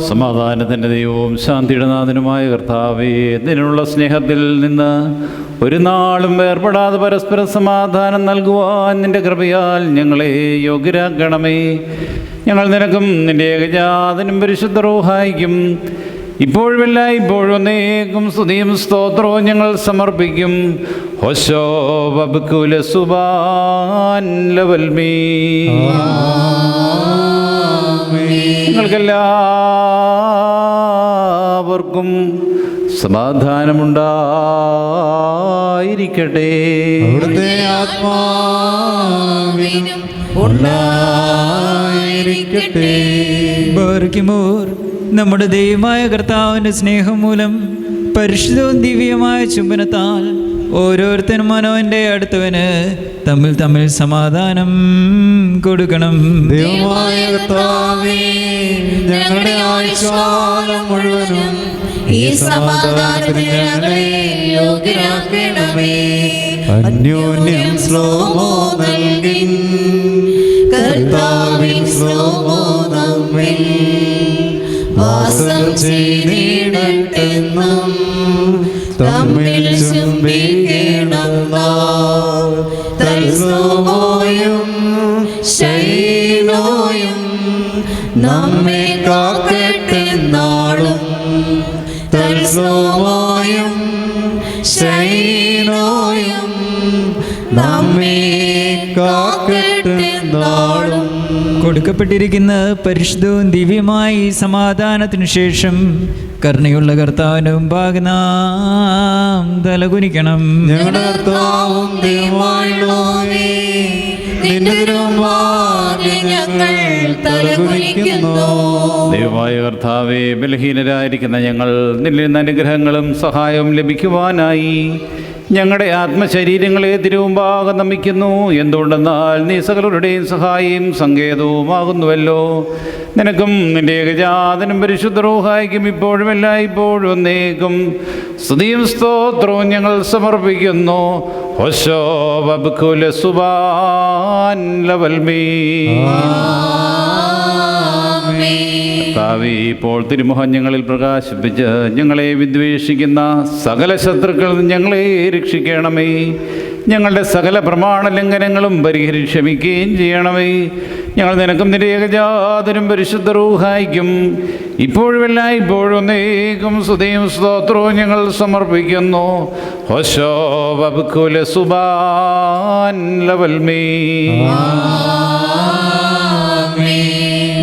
സമാധാനത്തിൻ്റെ ദൈവവും ശാന്തിയുടെ നാഥനുമായ കർത്താവേ, ഇതിനുള്ള സ്നേഹത്തിൽ നിന്ന് ഒരു നാളും വേർപെടാതെ പരസ്പര സമാധാനം നൽകുവാൻ നിൻ്റെ കൃപയാൽ ഞങ്ങളെ യോഗ്യരാക്കണമേ. ഞങ്ങൾ നിനക്കും നിൻ്റെ ഏകജാതനും പരിശുദ്ധ റൂഹായിക്കും ഇപ്പോഴുമല്ല ഇപ്പോഴും എന്നേക്കും സ്തുതിയും സ്തോത്രവും ഞങ്ങൾ സമർപ്പിക്കും. ഹോശോ വബ്കുല സുബാൻ ലവൽമീ. നിങ്ങൾക്കെല്ലാവർക്കും സമാധാനമുണ്ടായിരിക്കട്ടെ. അവിടുത്തെ ആത്മാവിനും ഉണ്ടായിരിക്കട്ടെ. ബർക്കിമോർ നമ്മുടെ ദൈവമായ കർത്താവിൻ്റെ സ്നേഹം മൂലം പരിശുദ്ധവും ദിവ്യമായ ചുംബനത്താൽ ഓരോരുത്തരും മനോന്റെ അടുത്തവന് തമ്മിൽ തമ്മിൽ സമാധാനം കൊടുക്കണം. ദൈവമായ കർത്താവേ, ഞങ്ങളുടെ ആയുഷ്കാലം മുഴുവനും ഈ സമാധാനത്തിന് ഞങ്ങളെ യോഗ്യരാക്കണമേ. അന്യോന്യം ശ്ലോമോ നൽകിൻ, കർത്താവിൻ ശ്ലോമോ നമ്മിൽ വാസം ചെയ്തിടട്ടെന്നും തമ്മിൽ ചുംബിക്കണം നാം. തൽശ്ലോമോയും ശൈലോയും നമ്മെ കാക്കട്ടെ നാളും. തൽശ്ലോമോയും ശൈലോയും നമ്മെ കാക്കട്ടെ നാളും. കൊടുക്കപ്പെട്ടിരിക്കുന്ന പരിശുദ്ധവും ദിവ്യമായ ഈ സമാധാനത്തിനു ശേഷം കരുണയുള്ള കർത്താവിന് മുമ്പാകെ നാം തലകുനിക്കണം. ഞങ്ങളുടെ കർത്താവും ദൈവമായുള്ളവനേ, നിന്റെ തിരുമുമ്പാകെ ഞങ്ങൾ തലകുനിക്കുന്നു. ദൈവമായ കർത്താവേ, ബലഹീനരായിരിക്കുന്ന ഞങ്ങൾ നിന്നിൽ നിന്ന് അനുഗ്രഹങ്ങളും സഹായവും ലഭിക്കുവാനായി ഞങ്ങളുടെ ആത്മശരീരങ്ങളെ തിരുമുമ്പാകെ നമിക്കുന്നു. എന്തുകൊണ്ടെന്നാൽ നീ സകലരുടെയും സഹായിയും സങ്കേതവുമാകുന്നുവല്ലോ. നിനക്കും നിന്റെ ഏകജാതനും പരിശുദ്ധ റൂഹായിക്കും ഇപ്പോഴും എല്ലായ്പ്പോഴും എന്നേക്കും സ്തുതിയും സ്തോത്രവും ഞങ്ങൾ സമർപ്പിക്കുന്നു. ഹോശോ വബ്കുല സുബാൻ ലവൽമീ. കർത്താവേ, ഇപ്പോൾ തിരുമുഖം ഞങ്ങളിൽ പ്രകാശിപ്പിച്ച് ഞങ്ങളെ വിദ്വേഷിക്കുന്ന സകല ശത്രുക്കളിൽ നിന്ന് ഞങ്ങളെ രക്ഷിക്കണമേ. ഞങ്ങളുടെ സകല പ്രമാണ ലംഘനങ്ങളും പരിഹരിച്ച് ക്ഷമിക്കുകയും ചെയ്യണമേ. ഞങ്ങൾ നിനക്കും നിന്റെ ഏകജാതനും പരിശുദ്ധ റൂഹായിക്കും ഇപ്പോഴും എല്ലായ്പ്പോഴും എന്നേക്കും സ്തുതിയും സ്തോത്രവും ഞങ്ങൾ സമർപ്പിക്കുന്നു. ഹോശോ വബ്കുല സുബാൻ ലവൽമീ.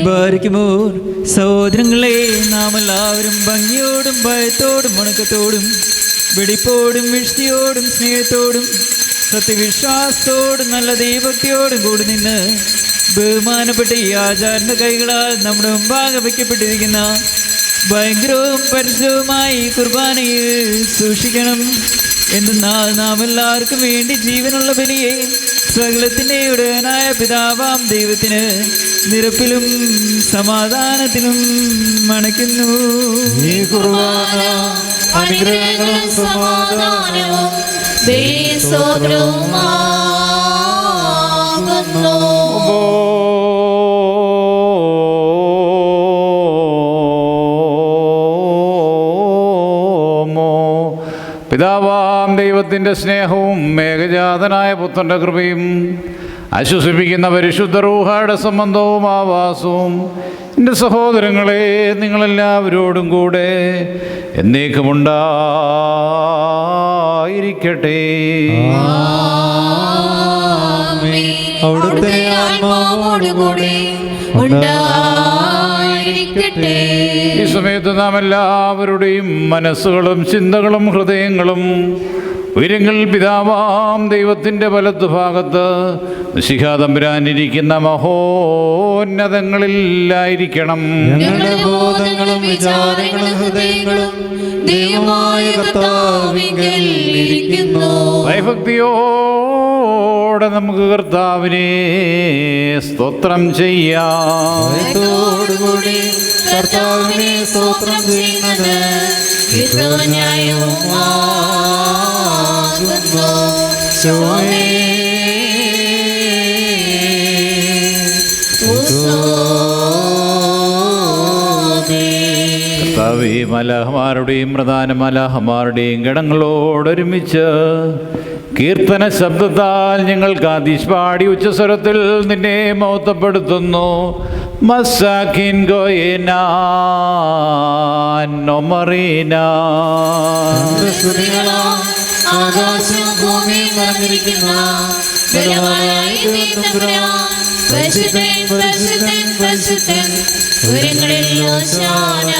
ബാരിക്കുമോർ സഹോദരങ്ങളെ, നാം എല്ലാവരും ഭംഗിയോടും ഭയത്തോടും വണക്കത്തോടും വെടിപ്പോടും വിഷ്ടിയോടും സ്നേഹത്തോടും സത്യവിശ്വാസത്തോടും നല്ല ദൈവഭക്തിയോടും കൂടി നിന്ന് ബഹുമാനപ്പെട്ട ഈ ആചാരന്റെ കൈകളാൽ നമ്മുടെ മുമ്പാകെ വയ്ക്കപ്പെട്ടിരിക്കുന്ന ഭയങ്കരവും പരിശുദ്ധവുമായ ഈ കുർബാനയിൽ സൂക്ഷിക്കണം. എന്തെന്നാൽ നാം എല്ലാവർക്കും വേണ്ടി ജീവനുള്ള ബലിയെ സകലത്തിൻ്റെ ഉടയനായ പിതാവാം ദൈവത്തിന് നിരപ്പിലും സമാധാനത്തിലും മണയ്ക്കുന്നു. ഈ കുർബാന അനുഗ്രഹങ്ങളും സമാധാനവും സ്തോത്രവുമാകുന്നു. പിതാവാം ദൈവത്തിൻ്റെ സ്നേഹവും ഏകജാതനായ പുത്രൻ്റെ കൃപയും ആശ്വസിപ്പിക്കുന്ന പരിശുദ്ധ റൂഹായുടെ സംബന്ധവും ആവാസവും എൻ്റെ സഹോദരങ്ങളെ നിങ്ങളെല്ലാവരോടും കൂടെ എന്നേക്കുമുണ്ടായിരിക്കട്ടെ. അവിടുത്തെ ആത്മാവോടുകൂടി ഉണ്ടായിരിക്കട്ടെ. ഈ സമയത്ത് നാം എല്ലാവരുടെയും മനസ്സുകളും ചിന്തകളും ഹൃദയങ്ങളും ഉയരങ്ങൾ പിതാവാം ദൈവത്തിൻ്റെ വലത്തുഭാഗത്ത് മിശിഹാതമ്പുരാനിരിക്കുന്ന മഹോന്നതങ്ങളിലായിരിക്കണം. ഞങ്ങളുടെ ബോധങ്ങളും വിചാരങ്ങളും ഹൃദയങ്ങളും ദൈവമായ കർത്താവിങ്കൽ ഇരിക്കുന്നു. ഭയഭക്തിയോടെ നമുക്ക് കർത്താവിനെ സ്തോത്രം ചെയ്യാം. ഭയത്തോടുകൂടി കർത്താവിനെ സ്തോത്രം ചെയ്യുന്നത് ഏറ്റവും ന്യായവുമാകുന്നു. ശോഭേ കർത്താവേ, മലാഹമാരുടെയും പ്രധാന മലാഹമാരുടെയും ഗണങ്ങളോടൊരുമിച്ച് കീർത്തന ശബ്ദത്താൽ ഞങ്ങൾക്ക് ആദിശ് പാടി ഉച്ചസ്വരത്തിൽ നിന്നെ മഹത്വപ്പെടുത്തുന്നു. മസാഖിൻ ഗോയനൊമറീന. ആകാശവും ഭൂമിയും നിറഞ്ഞിരിക്കുന്ന ബലവാനായ തമ്പുരാൻ, പരിശുദ്ധൻ പരിശുദ്ധൻ പരിശുദ്ധൻ, ഉയരങ്ങളിൽ ഹോശാന.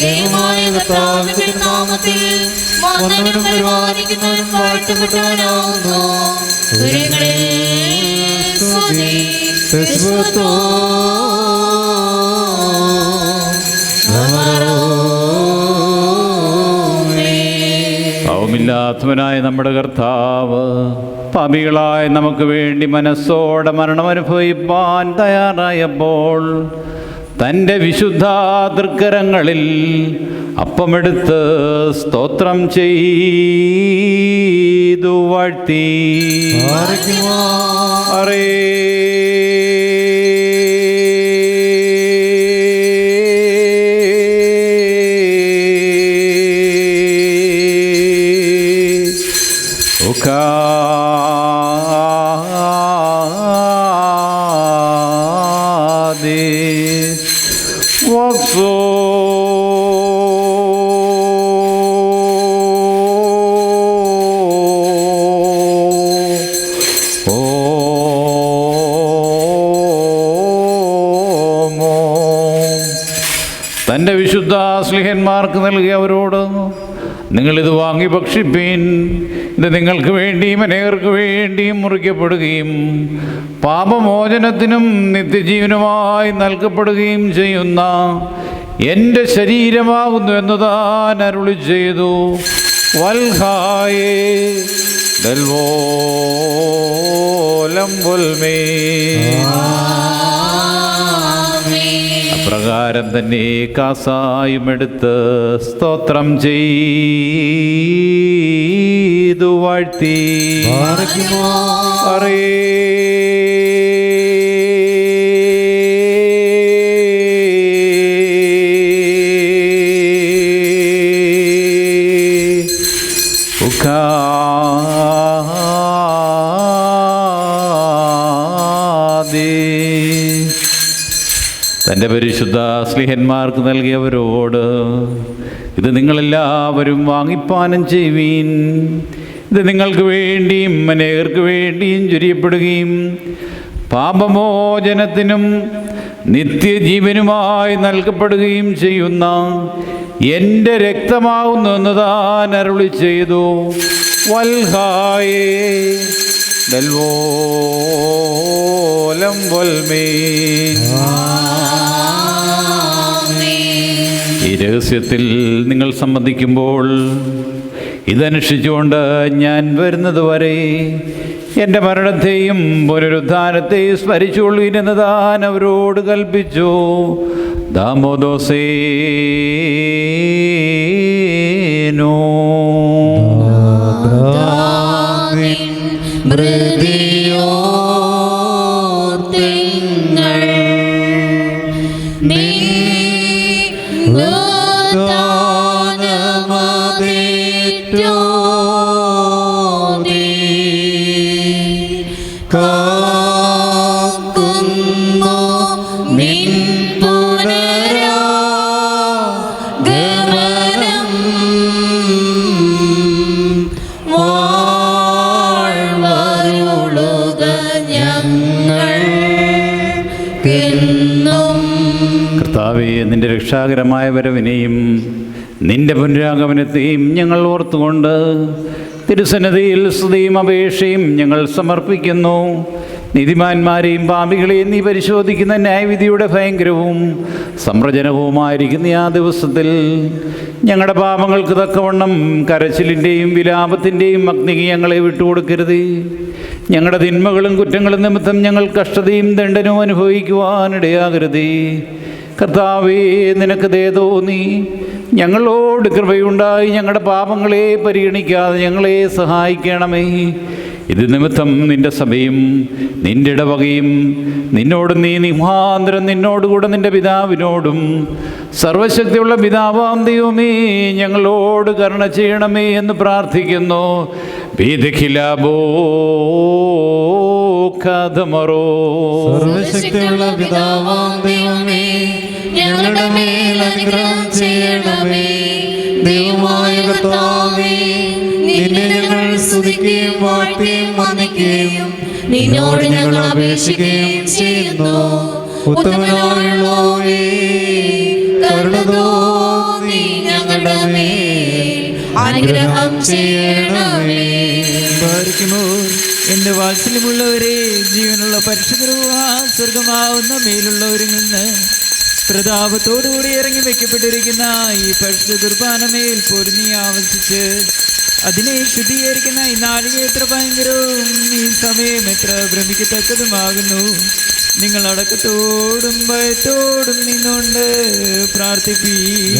ദൈവമായ കർത്താവിന്റെ നാമത്തിൽ വന്നവനും പരിപാലിക്കുന്നവനും വാഴ്ത്തപ്പെട്ടവനാകുന്നു. ഉയരങ്ങളിൽ സ്തുതി. പാവമില്ലാത്തവനായ നമ്മുടെ കർത്താവ് പാപികളായ നമുക്ക് വേണ്ടി മനസ്സോടെ മരണമനുഭവിപ്പാൻ തയ്യാറായപ്പോൾ തൻ്റെ വിശുദ്ധ തൃക്കരങ്ങളിൽ അപ്പമെടുത്ത് സ്തോത്രം ചെയ്തു വാഴ്ത്തി അറേ തൻ്റെ വിശുദ്ധ സ്ലിഹന്മാർക്ക് നൽകിയവരോട്, നിങ്ങളിത് വാങ്ങി ഭക്ഷിപ്പീൻ. ഇത് നിങ്ങൾക്ക് വേണ്ടിയും അനേകർക്ക് വേണ്ടിയും മുറിക്കപ്പെടുകയും പാപമോചനത്തിനും നിത്യജീവനുമായി നൽകപ്പെടുകയും ചെയ്യുന്ന എൻ്റെ ശരീരമാകുന്നു എന്ന് താൻ അരുളി ചെയ്തു. വൽഹായേ ദൽവോലം വൽമേ. അപ്രകാരം തന്നെ കാസായുമെടുത്ത് സ്തോത്രം ചെയ്തു വാഴ്ത്തി തൻ്റെ പരിശുദ്ധ സ്ലിഹന്മാർക്ക് നൽകിയവരോട്, ഇത് നിങ്ങളെല്ലാവരും വാങ്ങിപ്പാനം ചെയ്യുവീൻ. ഇത് നിങ്ങൾക്ക് വേണ്ടിയും അനേകർക്ക് വേണ്ടിയും ചൊരിയപ്പെടുകയും പാപമോചനത്തിനും നിത്യജീവനുമായി നൽകപ്പെടുകയും ചെയ്യുന്ന എൻ്റെ രക്തമാവുന്നു എന്ന് താൻ അരുളി ചെയ്തു. വൽഹായേ ദൽവോലം വൽമേ. ഈ രഹസ്യത്തിൽ നിങ്ങൾ സംബന്ധിക്കുമ്പോൾ ഇതനുഷ്ഠിച്ചുകൊണ്ട് ഞാൻ വരുന്നത് വരെ എൻ്റെ മരണത്തെയും പുനരുദ്ധാനത്തെയും സ്മരിച്ചുകൊള്ളുവിനെന്ന് താൻ അവരോട് കൽപ്പിച്ചു. ദാമോദോസേനോ കർത്താവേ, നിന്റെ രക്ഷാകരമായ വരവിനെയും നിന്റെ പുനരാഗമനത്തെയും ഞങ്ങൾ ഓർത്തുകൊണ്ട് തിരുസന്നിധിയിൽ സ്തുതിയും അപേക്ഷയും ഞങ്ങൾ സമർപ്പിക്കുന്നു. നീതിമാന്മാരെയും പാപികളെയും നീ പരിശോധിക്കുന്ന ന്യായവിധിയുടെ ഭയങ്കരവും സംപ്രചനവുമായിരിക്കുന്ന ആ ദിവസത്തിൽ ഞങ്ങളുടെ പാപങ്ങൾക്ക് തക്കവണ്ണം കരച്ചിലിൻ്റെയും വിലാപത്തിൻ്റെയും അഗ്നിക്ക് ഞങ്ങളെ വിട്ടുകൊടുക്കരുത്. ഞങ്ങളുടെ തിന്മകളും കുറ്റങ്ങളും നിമിത്തം ഞങ്ങൾ കഷ്ടതയും ദണ്ഡനവും അനുഭവിക്കുവാനിടയാകരുത്. കർത്താവേ, നിനക്ക് ദയ തോന്നി ഞങ്ങളോട് കൃപയുണ്ടായി ഞങ്ങളുടെ പാപങ്ങളെ പരിഗണിക്കാതെ ഞങ്ങളെ സഹായിക്കണമേ. ഇത് നിമിത്തം നിന്റെ സഭയും നിന്റെ ഇടവകയും നിന്നോട് നീ മുഖാന്തരം നിന്നോടുകൂടെ നിന്റെ പിതാവിനോടും സർവശക്തിയുള്ള പിതാവാം ദൈവമേ ഞങ്ങളോട് കരുണ ചെയ്യണമേ എന്ന് പ്രാർത്ഥിക്കുന്നു. സർവശക്തിയുള്ള പിതാവാം ദൈവമേ ഞങ്ങളുടെ മേൽ അനുഗ്രഹം ചെയ്യണമേ. ദൈവമായ കർത്താവേ, നിന്നെ ഞങ്ങൾ സ്തുതിക്കുകയും വാഴ്ത്തുകയും വന്ദിക്കുകയും നിന്നോട് ഞങ്ങൾ അപേക്ഷിക്കുകയും ചെയ്യുന്നു. ഉത്തമനായുള്ളോവേ, കരുണ തോന്നി ഞങ്ങളുടെ മേൽ അനുഗ്രഹം ചെയ്യണമേ. എന്റെ വാത്സല്യമുള്ളവരെ, ജീവനുള്ള പരിശുദ്ധ സ്വർഗമാവുന്ന മേലുള്ളവരിൽ നിന്ന് പ്രതാപത്തോടുകൂടി ഇറങ്ങി വെക്കപ്പെട്ടിരിക്കുന്ന ഈ പരിശുദ്ധ കുർബാനമേൽ പൊരുന്നി ആവസിച്ച് അതിനെ ശുദ്ധീകരിക്കുന്ന ഈ നാഴിക എത്ര ഭയങ്കരവും ഈ സമയം എത്ര ഭ്രമിക്കത്തക്കതുമാകുന്നു. നിങ്ങൾ അടക്കത്തോടും ഭയത്തോടും നിന്നുകൊണ്ട് പ്രാർത്ഥിപ്പീൻ.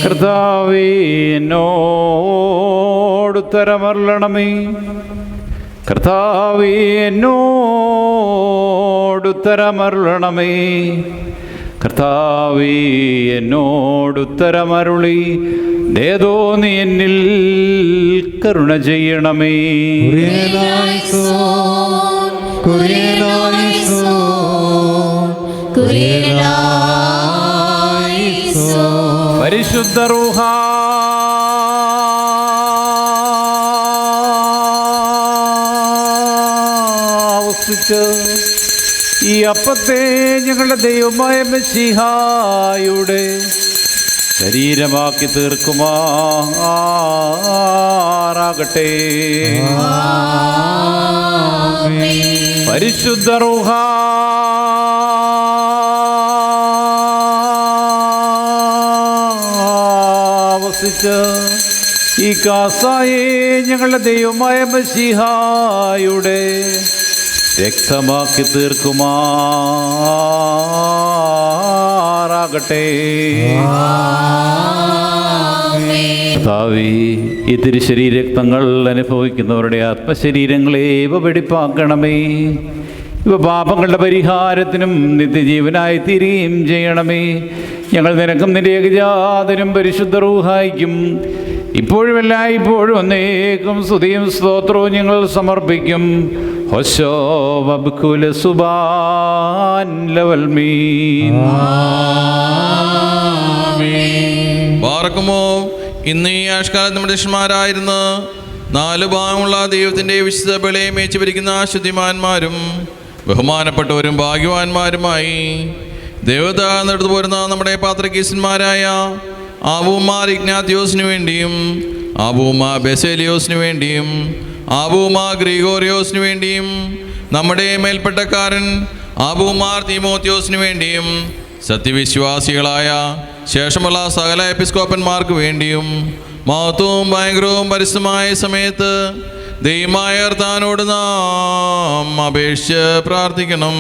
കർത്താവേ, എന്നോടുത്തരമരുളണമേ. കർത്താവേ, എന്നോടുത്തരമരുളണമേ. കർത്താവേ, എന്നോടുത്തരമരുളി ദേതോ നീ എന്നിൽ കരുണ ചെയ്യണമേ. പരിശുദ്ധ റൂഹാ വസിച്ച് ഈ അപ്പത്തെ ഞങ്ങളുടെ ദൈവമായ മെസ്സിഹായുടെ ശരീരമാക്കി തീർക്കുമാറാകട്ടെ. പരിശുദ്ധ റൂഹ വസിച്ച് ഈ കാസായെ ഞങ്ങളുടെ ദൈവമായ മെസ്സിഹായുടെ രക്തമാക്കി തീർക്കുമാറാകട്ടെ. കർത്താവേ, ഈ തിരുശരീരക്തങ്ങൾ അനുഭവിക്കുന്നവരുടെ ആത്മശരീരങ്ങളെ ഇവ വെടിപ്പാക്കണമേ. ഇവ പാപങ്ങളുടെ പരിഹാരത്തിനും നിത്യജീവനായി തീരുകയും ചെയ്യണമേ. ഞങ്ങൾ നിനക്കും നിന്റെ ഏകജാതനും പരിശുദ്ധ റൂഹായിക്കും ഇപ്പോഴും എല്ലായ്പ്പോഴും എന്നേക്കും സ്തുതിയും സ്തോത്രവും ഞങ്ങൾ സമർപ്പിക്കും. ഹോശോ വബ്കുല സുബാൻ ലവൽ മീൻ. പാർക്കുമോ ഇന്ന് ഈ ആഷ്കാലത്ത് നമ്മുടെ ശിഷ്യന്മാരായിരുന്ന 4 ഭാഗമുള്ള ദൈവത്തിൻ്റെ വിശുദ്ധ ബലിയെ മേച്ചു ഭരിക്കുന്ന ശുദ്ധിമാന്മാരും ബഹുമാനപ്പെട്ടവരും ഭാഗ്യവാന്മാരുമായി ദേവതാന്നെടുത്തു പോരുന്ന നമ്മുടെ പാത്രക്കീസന്മാരായ ആബൂമാർ ഇഗ്നാത്യോസിനു വേണ്ടിയും ആബൂമാ ബെസേലിയോസിനു വേണ്ടിയും ആബൂമാ ഗ്രിഗോറിയോസിനു വേണ്ടിയും നമ്മുടെ മേൽപ്പെട്ടക്കാരൻ ആബൂമാർ തീമോത്യോസിനു വേണ്ടിയും സത്യവിശ്വാസികളായ ശേഷമുള്ള സകല എപ്പിസ്കോപ്പന്മാർക്ക് വേണ്ടിയും മഹത്വവും ഭയങ്കരവും പരിശുദ്ധമായ സമയത്ത് ദൈവമായ കർത്താവിനോട് നാം അപേക്ഷിച്ച് പ്രാർത്ഥിക്കണം.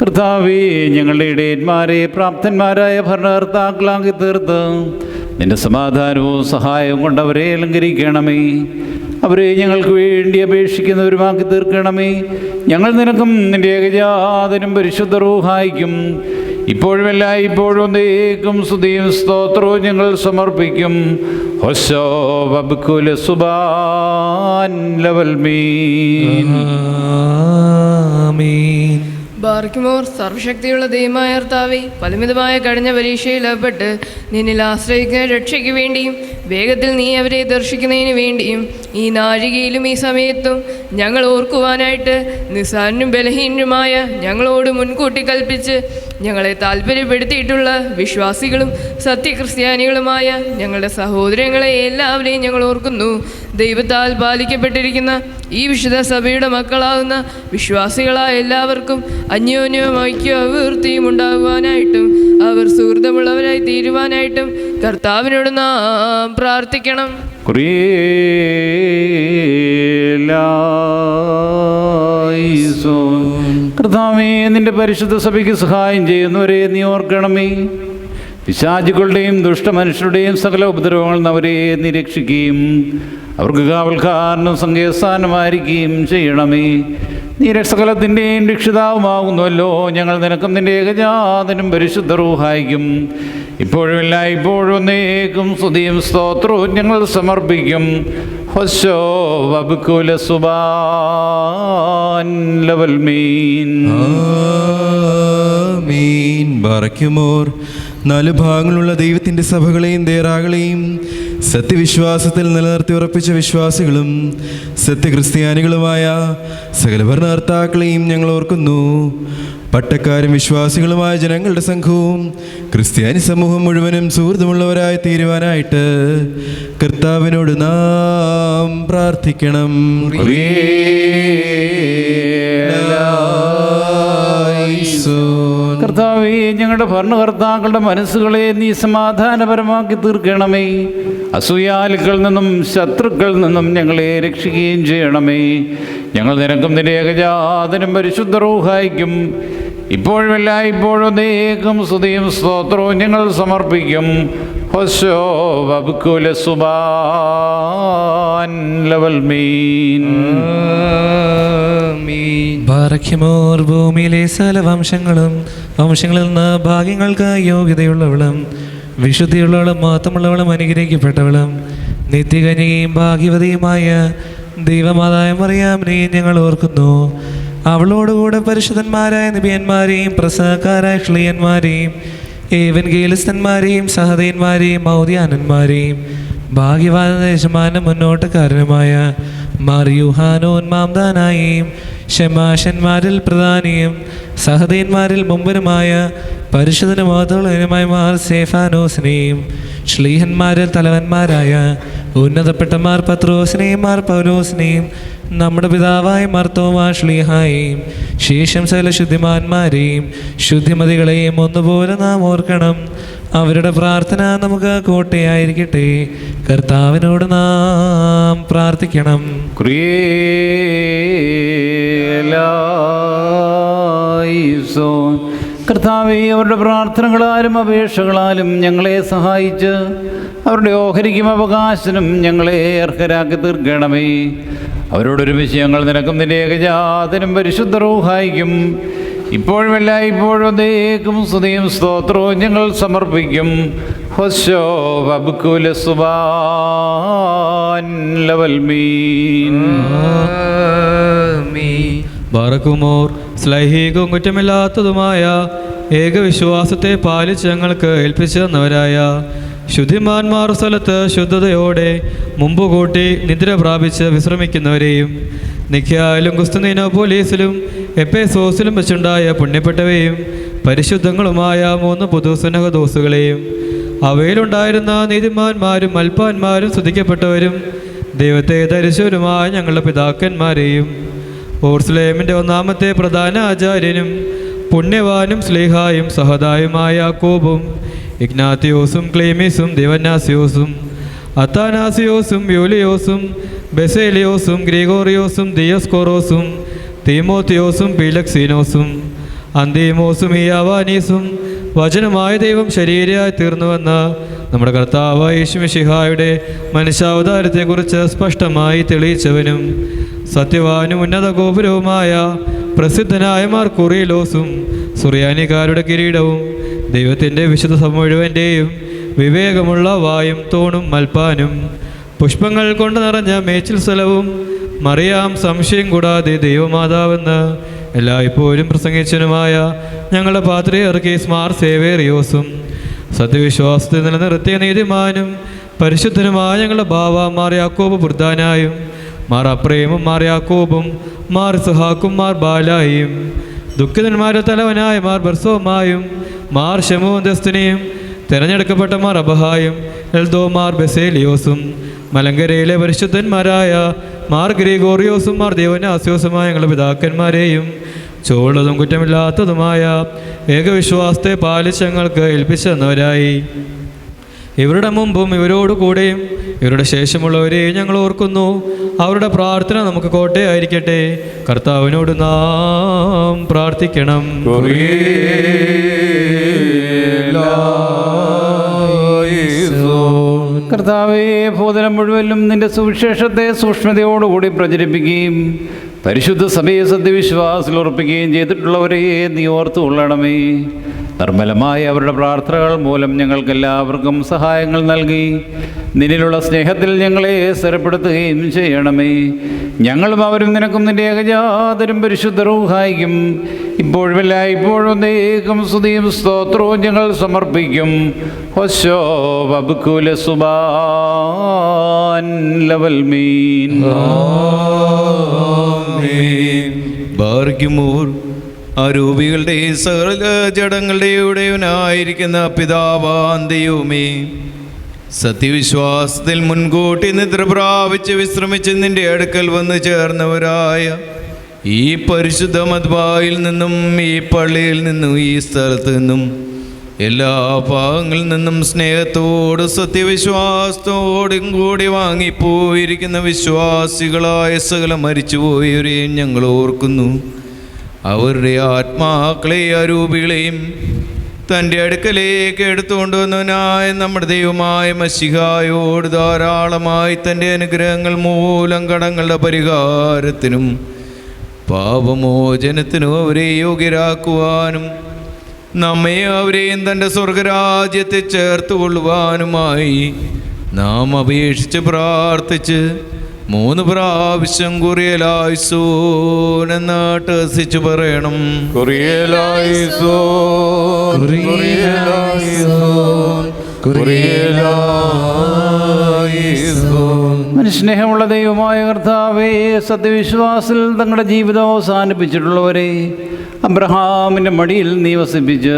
കർത്താവേ, ഞങ്ങളുടെ ഇടയന്മാരെ പ്രാപ്തന്മാരായ ഭരണകർത്താക്കളാക്കി തീർത്ത് നിന്റെ സമാധാനവും സഹായവും കൊണ്ട് അവരെ അലങ്കരിക്കണമേ. അവരെ ഞങ്ങൾക്ക് വേണ്ടി അപേക്ഷിക്കുന്നവരുമാക്കി തീർക്കണമേ. ഞങ്ങൾ നിനക്കും നിന്റെ ഏകജാതനും പരിശുദ്ധ റൂഹായിക്കും ഇപ്പോഴും എല്ലായ്പ്പോഴും എന്നേക്കും സ്തുതിയും സ്തോത്രവും ഞങ്ങൾ സമർപ്പിക്കും. ഹോശോ വബ്കുല സുബാൻ ലവൽ മീൻ. ബാർക്കുമോർ സർവശക്തിയുള്ള ദൈവമായ കർത്താവേ, പലവിധമായ കഠിന പരീക്ഷയിൽ അകപ്പെട്ട് നിന്നിൽ ആശ്രയിക്കുന്ന രക്ഷയ്ക്ക് വേണ്ടിയും വേഗത്തിൽ നീ അവരെ ദർശിക്കുന്നതിന് വേണ്ടിയും ഈ നാഴികയിലും ഈ സമയത്തും ഞങ്ങൾ ഓർക്കുവാനായിട്ട് നിസ്സാരനും ബലഹീനനുമായ ഞങ്ങളോട് മുൻകൂട്ടി കൽപ്പിച്ച് ഞങ്ങളെ താല്പര്യപ്പെടുത്തിയിട്ടുള്ള വിശ്വാസികളും സത്യക്രിസ്ത്യാനികളുമായ ഞങ്ങളുടെ സഹോദരങ്ങളെ എല്ലാവരെയും ഞങ്ങൾ ഓർക്കുന്നു. ദൈവത്താൽ പാലിക്കപ്പെട്ടിരിക്കുന്ന ഈ വിശുദ്ധ സഭയുടെ മക്കളാകുന്ന വിശ്വാസികളായ എല്ലാവർക്കും അന്യോന്യവും ഐക്യവും അഭിവൃദ്ധിയും ഉണ്ടാകുവാനായിട്ടും അവർ സുഹൃതമുള്ളവരായി തീരുവാനായിട്ടും കർത്താവിനോട് നാം പ്രാർത്ഥിക്കണം. കർത്താവേ, നിന്റെ പരിശുദ്ധ സഭയ്ക്ക് സഹായം ചെയ്യുന്നവരെ നീ ഓർക്കണമേ. പിശാചുക്കളുടെയും ദുഷ്ടമനുഷ്യരുടെയും സകല ഉപദ്രവങ്ങളിൽ നിന്ന് അവരെ നിരീക്ഷിക്കുകയും അവർക്ക് കാവൽക്കാരനും സങ്കേസ്ഥാനമായിരിക്കുകയും ചെയ്യണമേ. നീ സകലത്തിൻ്റെയും രക്ഷിതാവുമാകുന്നുവല്ലോ. ഞങ്ങൾ നിനക്കും നിന്റെ ഏകജാതനും പരിശുദ്ധ റൂഹായിക്കും ഇപ്പോഴും എല്ലായ്പ്പോഴും എന്നേക്കും സ്തുതിയും സ്തോത്രവും ഞങ്ങൾ സമർപ്പിക്കും. ഹോശോ വബ്കുല സുബാൻ ലവൽ മീൻ. ബാറക്കുമോർ 4 ഭാഗങ്ങളുള്ള ദൈവത്തിൻ്റെ സഭകളെയും ദേറാകളെയും സത്യവിശ്വാസത്തിൽ നിലനിർത്തി ഉറപ്പിച്ച വിശ്വാസികളും സത്യക്രിസ്ത്യാനികളുമായ സകല ഭരണകർത്താക്കളെയും ഞങ്ങൾ ഓർക്കുന്നു. പട്ടക്കാരും വിശ്വാസികളുമായ ജനങ്ങളുടെ സംഘവും ക്രിസ്ത്യാനി സമൂഹം മുഴുവനും സുഹൃത്തുമുള്ളവരായി തീരുവാനായിട്ട് കർത്താവിനോട് നാം പ്രാർത്ഥിക്കണം. കർത്താവേ, ഞങ്ങളുടെ ഭരണകർത്താക്കളുടെ മനസ്സുകളെ നീ സമാധാനപരമാക്കി തീർക്കണമേ. അസൂയാലുക്കളിൽ നിന്നും ശത്രുക്കളിൽ നിന്നും ഞങ്ങളെ രക്ഷിക്കുകയും ചെയ്യണമേ. ഞങ്ങൾ നിനക്കും നിന്റെ ഏകജാതനും പരിശുദ്ധ റൂഹായിക്കും ഇപ്പോഴും എല്ലായ്പ്പോഴും എന്നേക്കും സ്തുതിയും സ്തോത്രവും ഞങ്ങൾ സമർപ്പിക്കും. ഹോശോ വബ്കുല സുബാൻ ലവൽ മീൻ. ബാറഖ്യമോർ ഭൂമിയിലെ സകല വംശങ്ങളിൽ നിന്ന് ഭാഗ്യങ്ങൾക്ക് യോഗ്യതയുള്ളവളും വിശുദ്ധിയുള്ളവളും മഹത്വമുള്ളവളും അനുഗ്രഹിക്കപ്പെട്ടവളും നിത്യകന്യകയും ഭാഗ്യവതിയുമായ ദൈവമാതായ മറിയാമിനെയും ഞങ്ങൾ ഓർക്കുന്നു. അവളോടുകൂടെ പരിശുദ്ധന്മാരായ നബിയന്മാരെയും പ്രസംഗക്കാരായ ക്ലിയന്മാരെയും ഏവൻഗേലിസ്തന്മാരെയും സഹദയന്മാരെയും മൗദ്യാനന്മാരെയും ഭാഗ്യവാന ദേശമാനും മുന്നോട്ടുകാരനുമായ മാറിയുഹാനോൻ മാംദാനായും ഷമാഷന്മാരിൽ പ്രധാനിയും സഹദീന്മാരിൽ മുമ്പനുമായ പരിശുദ്ധനും മഹത്വമുള്ളവനുമായ മാർ സേഫാനോസിനെയും ശ്ലീഹന്മാരിൽ തലവന്മാരായ ഉന്നതപ്പെട്ട പത്രോസിനെയും മാർ പൗലോസിനെയും നമ്മുടെ പിതാവായ മർത്തോമാ ശ്ലീഹായെയും ശേഷം സകല ശുദ്ധിമാന്മാരെയും ശുദ്ധിമതികളെയും ഒന്നുപോലെ നാം ഓർക്കണം. അവരുടെ പ്രാർത്ഥന നമുക്ക് കോട്ടയായിരിക്കട്ടെ. കർത്താവിനോട് നാം പ്രാർത്ഥിക്കണം. കർത്താവേ, അവരുടെ പ്രാർത്ഥനകളാലും അപേക്ഷകളാലും ഞങ്ങളെ സഹായിച്ച് അവരുടെ ഓഹരിക്കും അവകാശനും ഞങ്ങളെ അർഹരാക്കി തീർക്കണമേ. അവരോടൊരുമിച്ച് ഞങ്ങൾ നിനക്കും നിന്റെ ഏകജാതനും പരിശുദ്ധ റൂഹായിക്കും ഇപ്പോഴുമല്ല ഇപ്പോഴും അതേക്കും സ്തുതിയും സ്തോത്രവും ഞങ്ങൾ സമർപ്പിക്കും. ഹോശോ വബ്കുല സുബാൻ ലവൽ മീൻ. ബാറക്കുമോർ സ്ലൈഹികവും കുറ്റമില്ലാത്തതുമായ ഏകവിശ്വാസത്തെ പാലിച്ച് ഞങ്ങൾക്ക് ഏൽപ്പിച്ചു തന്നവരായ ശുദ്ധിമാന്മാർ സ്ഥലത്ത് ശുദ്ധതയോടെ മുമ്പ് കൂട്ടി നിദ്ര പ്രാപിച്ച് വിശ്രമിക്കുന്നവരെയും നിഖ്യായിലും കുസ്തുനീനോപോലീസിലും എപ്പേസോസിലും വെച്ചുണ്ടായ പുണ്യപ്പെട്ടവയും പരിശുദ്ധങ്ങളുമായ 3 പുതുസുനഹദോസുകളെയും അവയിലുണ്ടായിരുന്ന നീതിമാന്മാരും അൽപ്പാന്മാരും സ്തുതിക്കപ്പെട്ടവരും ദൈവത്തെ ധരിച്ചവരുമായ ഞങ്ങളുടെ പിതാക്കന്മാരെയും ഓർസ്ലേമിൻ്റെ 1-ാമത്തെ പ്രധാന ആചാര്യനും പുണ്യവാനും സ്ലീഹായും സഹദായുമായ യാക്കോബും ഇഗ്നാത്തിയോസും ക്ലീമീസും ദിവന്നാസിയോസും അത്താനാസിയോസും യൂലിയോസും ബെസേലിയോസും ഗ്രിഗോറിയോസും ദിയസ്കോറോസും തീമോത്തിയോസും പീലക്സീനോസും അന്തീമോസും ഇയാവാനീസും വചനമായ ദൈവം ശരീരയായി തീർന്നുവെന്ന് നമ്മുടെ കർത്താവ് യേശുമിശിഹായുടെ മനുഷ്യാവതാരത്തെക്കുറിച്ച് സ്പഷ്ടമായി തെളിയിച്ചവനും സത്യവാനും ഉന്നത ഗോപുരവുമായ പ്രസിദ്ധനായ മാർ കുറിയിലോസും സുറിയാനിക്കാരുടെ കിരീടവും ദൈവത്തിൻ്റെ വിശുദ്ധ സഭ മുഴുവൻ്റെയും വിവേകമുള്ള വായും തോണും മൽപ്പാനും പുഷ്പങ്ങൾ കൊണ്ട് നിറഞ്ഞ മേച്ചിൽ സ്ഥലവും മറിയാം സംശയം കൂടാതെ ദൈവമാതാവെന്ന് എല്ലായ്പ്പോഴും പ്രസംഗിച്ചനുമായ ഞങ്ങളുടെ പാത്രിയർക്കീസ് മാർ സേവേറിയോസും സത്യവിശ്വാസത്തെ നിലനിർത്തിയ നീതിമാനും പരിശുദ്ധനുമായ ഞങ്ങളുടെ ബാവ മാർ യാക്കോബ് ബുർദാനായും മാർ അപ്രേമും മാർ യാക്കോബും മാർ ഇസ്ഹാക്കും മാർ ബാലായും ദുഃഖിതന്മാരുടെ തലവനായ മാർ ബർസോമായും മാർ ഷമോന്തസ്തിനെയും തിരഞ്ഞെടുക്കപ്പെട്ട മാർ അബഹായും എൽദോ മാർ ബെസേലിയോസും മലങ്കരയിലെ പരിശുദ്ധന്മാരായ മാർ ഗ്രിഗോറിയോസും മാർ ദേവനാസ്യോസുമായ ഞങ്ങളുടെ പിതാക്കന്മാരെയും ചോളതും കുറ്റമില്ലാത്തതുമായ ഏകവിശ്വാസത്തെ പാലിച്ച് ഞങ്ങൾക്ക് ഏൽപ്പിച്ചു തന്നവരായി ഇവരുടെ മുമ്പും ഇവരോട് കൂടെയും ഇവരുടെ ശേഷമുള്ളവരെയും ഞങ്ങൾ ഓർക്കുന്നു. അവരുടെ പ്രാർത്ഥന നമുക്ക് കോട്ടയായിരിക്കട്ടെ. കർത്താവിനോട് നാം പ്രാർത്ഥിക്കണം. കർത്താവേ, ഭൂതലം മുഴുവനും നിന്റെ സുവിശേഷത്തെ സൂക്ഷ്മതയോടുകൂടി പ്രചരിപ്പിക്കുകയും പരിശുദ്ധ സഭയെ സത്യവിശ്വാസത്തിൽ ഉറപ്പിക്കുകയും ചെയ്തിട്ടുള്ളവരെ നീ ഓർത്തുകൊള്ളണമേ. നിർമ്മലമായ അവരുടെ പ്രാർത്ഥനകൾ മൂലം ഞങ്ങൾക്കെല്ലാവർക്കും സഹായങ്ങൾ നൽകി നിന്നിലുള്ള സ്നേഹത്തിൽ ഞങ്ങളെ സ്ഥിരപ്പെടുത്തുകയും ചെയ്യണമേ. ഞങ്ങളും അവരും നിനക്കും നിന്റെ ഏകജാതരും പരിശുദ്ധ റൂഹായിക്കും ഇപ്പോഴുമല്ല ഇപ്പോഴും ദൈവം സ്തുതിയും സ്തോത്രവും ഞങ്ങൾ സമർപ്പിക്കും. ഹോശോ വബ്കുല സുബാൻ ലവൽ മീൻ. ബാർക്കിമോർ അരൂപികളുടെ സകല ജഡങ്ങളുടെ ഉടയവനായിരിക്കുന്ന പിതാവാം ദൈവമേ, സത്യവിശ്വാസത്തിൽ മുൻകൂട്ടി നിദ്ര പ്രാപിച്ച് വിശ്രമിച്ച് നിന്റെ അടുക്കൽ വന്ന് ചേർന്നവരായ ഈ പരിശുദ്ധ മദ്ബായിൽ നിന്നും ഈ പള്ളിയിൽ നിന്നും ഈ സ്ഥലത്ത് നിന്നും എല്ലാ ഭാഗങ്ങളിൽ നിന്നും സ്നേഹത്തോട് സത്യവിശ്വാസത്തോടും കൂടി വാങ്ങിപ്പോയിരിക്കുന്ന വിശ്വാസികളായ സകല മരിച്ചുപോയവരെയും ഞങ്ങൾ ഓർക്കുന്നു. അവരുടെ ആത്മാക്കളെ അരൂപികളെയും തൻ്റെ അടുക്കലേക്ക് എടുത്തുകൊണ്ടുവന്നവനായ നമ്മുടെ ദൈവമായ മശിഹായോട് ധാരാളമായി തൻ്റെ അനുഗ്രഹങ്ങൾ മൂലം കടങ്ങളുടെ പരിഹാരത്തിനും പാപമോചനത്തിനും അവരെ യോഗ്യരാക്കുവാനും നമ്മെ അവരെയും തൻ്റെ സ്വർഗരാജ്യത്തെ ചേർത്ത് കൊള്ളുവാനുമായി നാം അപേക്ഷിച്ച് പ്രാർത്ഥിച്ച് 3 പ്രാവശ്യം കുറിയലായിസോൻ എന്നാട്ട് ഹസിച്ചു പറയണം. കുറിയലായിസോൻ, കുറിയലായിസോൻ, കുറിയലായിസോൻ. സ്നേഹമുള്ള ദൈവമായ കർത്താവേ, സത്യവിശ്വാസിൽ തങ്ങളുടെ ജീവിതം അവസാനിപ്പിച്ചിട്ടുള്ളവരെ അബ്രഹാമിൻ്റെ മടിയിൽ നീ വസിപ്പിച്ച്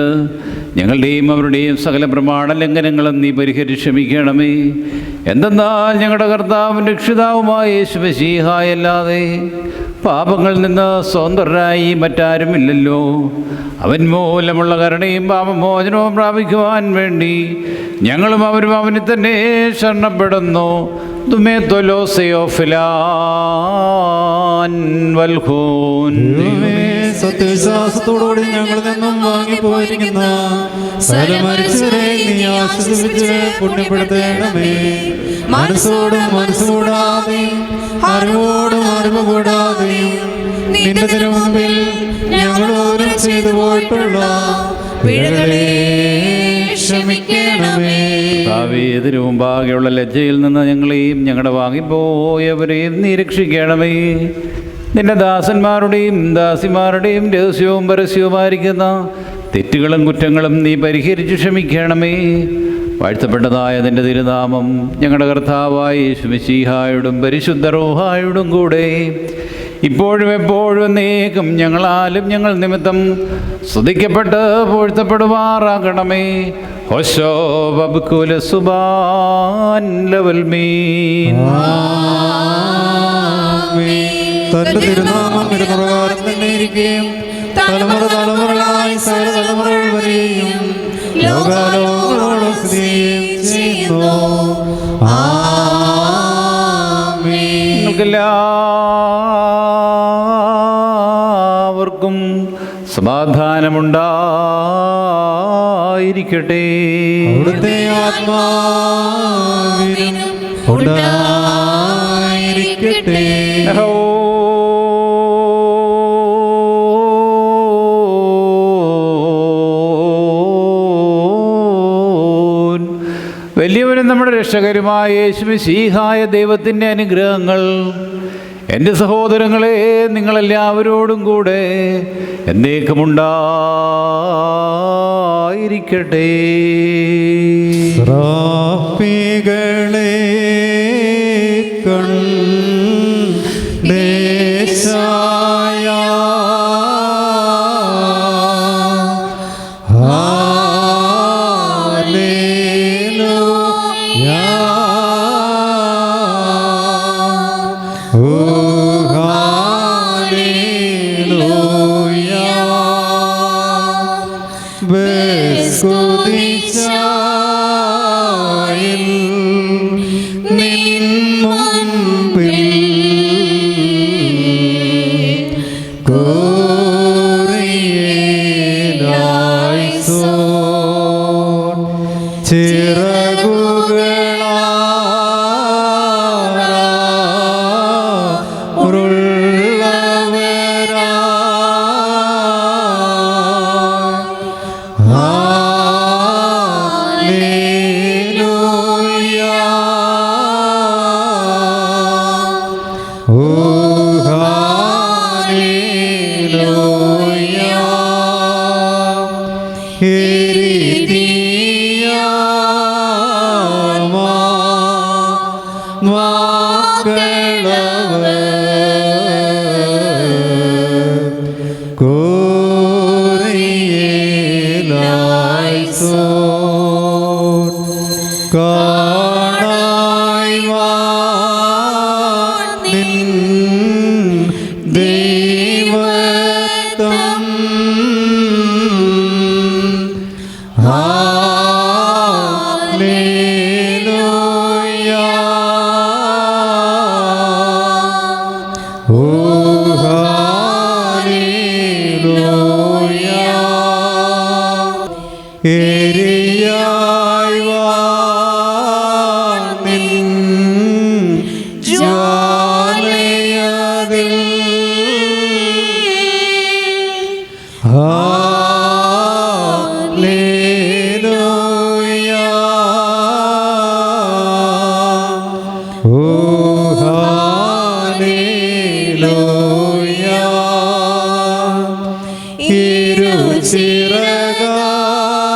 ഞങ്ങളുടെയും അവരുടെയും സകല പ്രമാണ ലംഘനങ്ങളും നീ പരിഹരിച്ച് ക്ഷമിക്കണമേ. എന്തെന്നാൽ ഞങ്ങളുടെ കർത്താവും രക്ഷിതാവുമായ യേശുമശീഹായല്ലാതെ പാപങ്ങളിൽ നിന്ന് സ്വതന്ത്രരായി മറ്റാരുമില്ലല്ലോ. അവൻ മൂലമുള്ള കരുണയും പാപമോചനവും പ്രാപിക്കുവാൻ വേണ്ടി ഞങ്ങളും അവരും അവനിൽ തന്നെ ശരണപ്പെടുന്നു. തുമേ തൊലോസയോ ഫിലാൻ വൽഖൂൻ. സത്യവിശ്വാസത്തോടുകൂടി ഞങ്ങളിൽ നിന്നും വാങ്ങിപ്പോയിരിക്കുന്ന സകലമരിച്ചവരെ നീ ആശ്വസിപ്പിച്ച് പുണ്യപ്പെടുത്തേണമേ. മനസ്സോടും മനസ്സുകൂടാതെയും അറിവോടും അറിവ് കൂടാതെയും നിന്റെ തിരുമുമ്പിൽ ഞങ്ങളോരും ചെയ്തു പോയിട്ടുള്ള പിഴകളെ ക്ഷമിക്കണമേ. ഇതിനു മുമ്പാകെയുള്ള ലജ്ജയിൽ നിന്ന് ഞങ്ങളെയും ഞങ്ങളുടെ വാങ്ങിപ്പോയവരെയും നീ രക്ഷിക്കണമേ. നിന്റെ ദാസന്മാരുടെയും ദാസിമാരുടെയും രഹസ്യവും പരസ്യവുമായിരിക്കുന്ന തെറ്റുകളും കുറ്റങ്ങളും നീ പരിഹരിച്ച് ക്ഷമിക്കണമേ. വാഴ്ത്തപ്പെട്ടതായ നിന്റെ തിരുനാമം ഞങ്ങളുടെ കർത്താവായ യേശുമിശിഹായോടും പരിശുദ്ധ റൂഹായോടും കൂടെ ഇപ്പോഴും എപ്പോഴും എന്നേക്കും ഞങ്ങളാലും ഞങ്ങൾ നിമിത്തം സ്തുതിക്കപ്പെട്ട് പുകഴ്ത്തപ്പെടുമാറാകണമേ. ഹോശോ ബബ്കുല സുബാൻ ലവൽ മീൻ. തന്റെ തിരുനാമം ഇരുപ്രകാരം തന്നെ ഇരിക്കുകയും തലമുറ തലമുറകളായി സകല തലമുറകൾ വരെയും ലോകാലോകളോളം സ്ഥിതിയും ചെയ്യുന്നു. നിങ്ങൾക്കെല്ലാവർക്കും സമാധാനമുണ്ടായിരിക്കട്ടെ. അവിടുത്തെ ആത്മാവിനും ഉണ്ടായിരിക്കട്ടെ. വലിയവനും നമ്മുടെ രക്ഷകരുമായ യേശുമിശിഹായ ദൈവത്തിൻ്റെ അനുഗ്രഹങ്ങൾ എൻ്റെ സഹോദരങ്ങളെ നിങ്ങളെല്ലാവരോടും കൂടെ എന്നേക്കുമുണ്ടായിരിക്കട്ടെ. ശ്രാപ്പികളെ ദേശായ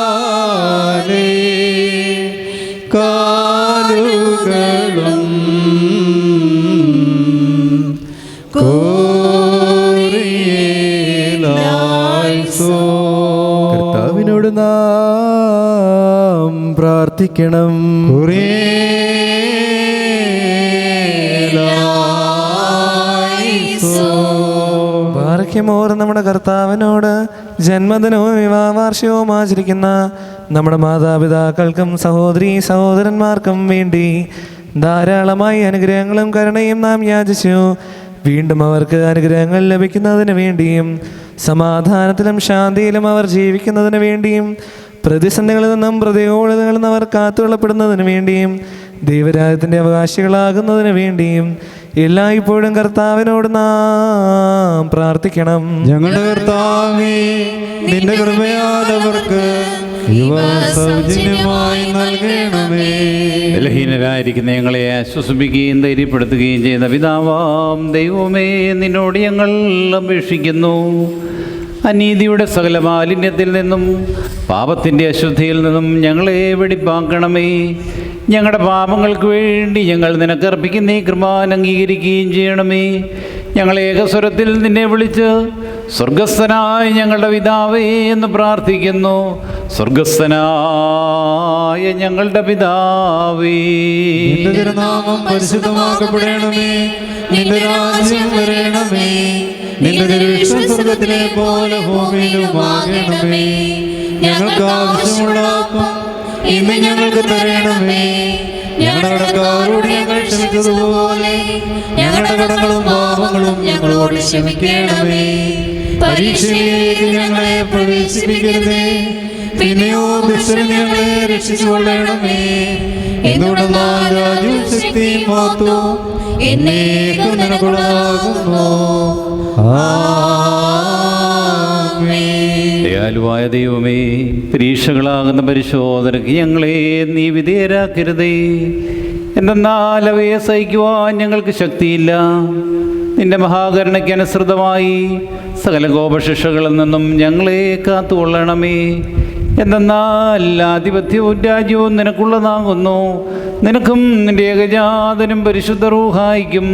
ചിറകാലേ പ്രാർത്ഥിക്കണം. ബാറയ്ക്കുമോർ നമ്മുടെ കർത്താവിനോട് ജന്മദിനവും വിവാഹവാർഷികവും ആചരിക്കുന്ന നമ്മുടെ മാതാപിതാക്കൾക്കും സഹോദരീ സഹോദരന്മാർക്കും വേണ്ടി ധാരാളമായി അനുഗ്രഹങ്ങളും കരുണയും നാം യാചിച്ചു. വീണ്ടും അവർക്ക് അനുഗ്രഹങ്ങൾ ലഭിക്കുന്നതിന് വേണ്ടിയും സമാധാനത്തിലും ശാന്തിയിലും അവർ ജീവിക്കുന്നതിന് വേണ്ടിയും പ്രതിസന്ധികളിൽ നിന്നും പ്രതികൂലതകളിൽ നിന്ന് അവർ കാത്തുകൊള്ളപ്പെടുന്നതിന് വേണ്ടിയും ദൈവരാജ്യത്തിൻ്റെ അവകാശികളാകുന്നതിന് വേണ്ടിയും എല്ലായ്പ്പോഴും കർത്താവിനോട് നാം പ്രാർത്ഥിക്കണം. ഞങ്ങളുടെ കർത്താവേ, നിന്റെ കൃപയാൽ അവർക്ക് ഇവ സൗജന്യമായി നൽകണമേ. ബലഹീനരായിരിക്കുന്ന ഞങ്ങളെ ആശ്വസിപ്പിക്കുകയും ധൈര്യപ്പെടുത്തുകയും ചെയ്യുന്ന പിതാവാം ദൈവമേ, നിന്നോട് ഞങ്ങൾ അപേക്ഷിക്കുന്നു. അനീതിയുടെ സകല മാലിന്യത്തിൽ നിന്നും പാപത്തിൻ്റെ അശുദ്ധിയിൽ നിന്നും ഞങ്ങളെ വെടിപ്പാക്കണമേ. ഞങ്ങളുടെ പാപങ്ങൾക്ക് വേണ്ടി ഞങ്ങൾ നിനക്കർപ്പിക്കുന്ന ഈ കൃപാൻ അംഗീകരിക്കുകയും ചെയ്യണമേ. ഞങ്ങൾ ഏകസ്വരത്തിൽ നിന്നെ വിളിച്ച് സ്വർഗസ്ഥനായ ഞങ്ങളുടെ പിതാവേ എന്ന് പ്രാർത്ഥിക്കുന്നു. സ്വർഗസ്ഥനായ ഞങ്ങളുടെ പിതാവേ, നിന്റെ തിരുനാമം പരിശുദ്ധമാക്കപ്പെടണമേ. നിന്റെ രാജ്യം വരണമേ. നിന്റെ തിരുവിഷ്ടം സ്വർഗത്തിലെ പോലെ ഭൂമിയിലുമാകണമേ. ഞങ്ങൾക്ക് ആവശ്യമുള്ള അപ്പം ഇന്ന് ഞങ്ങൾക്ക് തരണമേ. ഞങ്ങളുടെ കടക്കാരോട് ഞങ്ങൾ ക്ഷമിച്ചതുപോലെ ഞങ്ങളുടെ കടങ്ങളും പാപങ്ങളും ഞങ്ങളോട് ക്ഷമിക്കണമേ. പരീക്ഷയിലേക്ക് ഞങ്ങളെ പ്രവേശിപ്പിക്കരുതേ, പിന്നെയോ ദുഷ്ടൻ ഞങ്ങളെ രക്ഷിച്ചുകൊള്ളണമേ. എന്തുകൊണ്ടെന്നാൽ രാജ്യവും ശക്തിയും മഹത്വവും എന്നേക്കും നിനക്കുള്ളതാകുന്നു. ദയാലുവായ ദൈവമേ, പരീക്ഷകളാകുന്ന പരിശോധനയ്ക്ക് ഞങ്ങളെ നീ വിധേയരാക്കരുതേ. എന്തെന്നാൽ അവയെ സഹിക്കുവാൻ ഞങ്ങൾക്ക് ശക്തിയില്ല. നിന്റെ മഹാകരുണയ്ക്ക് അനുസൃതമായി സകല കോപശിക്ഷകളിൽ നിന്നും ഞങ്ങളെ കാത്തുകൊള്ളണമേ. എന്തെന്നാൽ ആധിപത്യവും രാജ്യവും നിനക്കുള്ളതാകുന്നു. നിനക്കും നിന്റെ ഏകജാതനും പരിശുദ്ധ റൂഹായിക്കും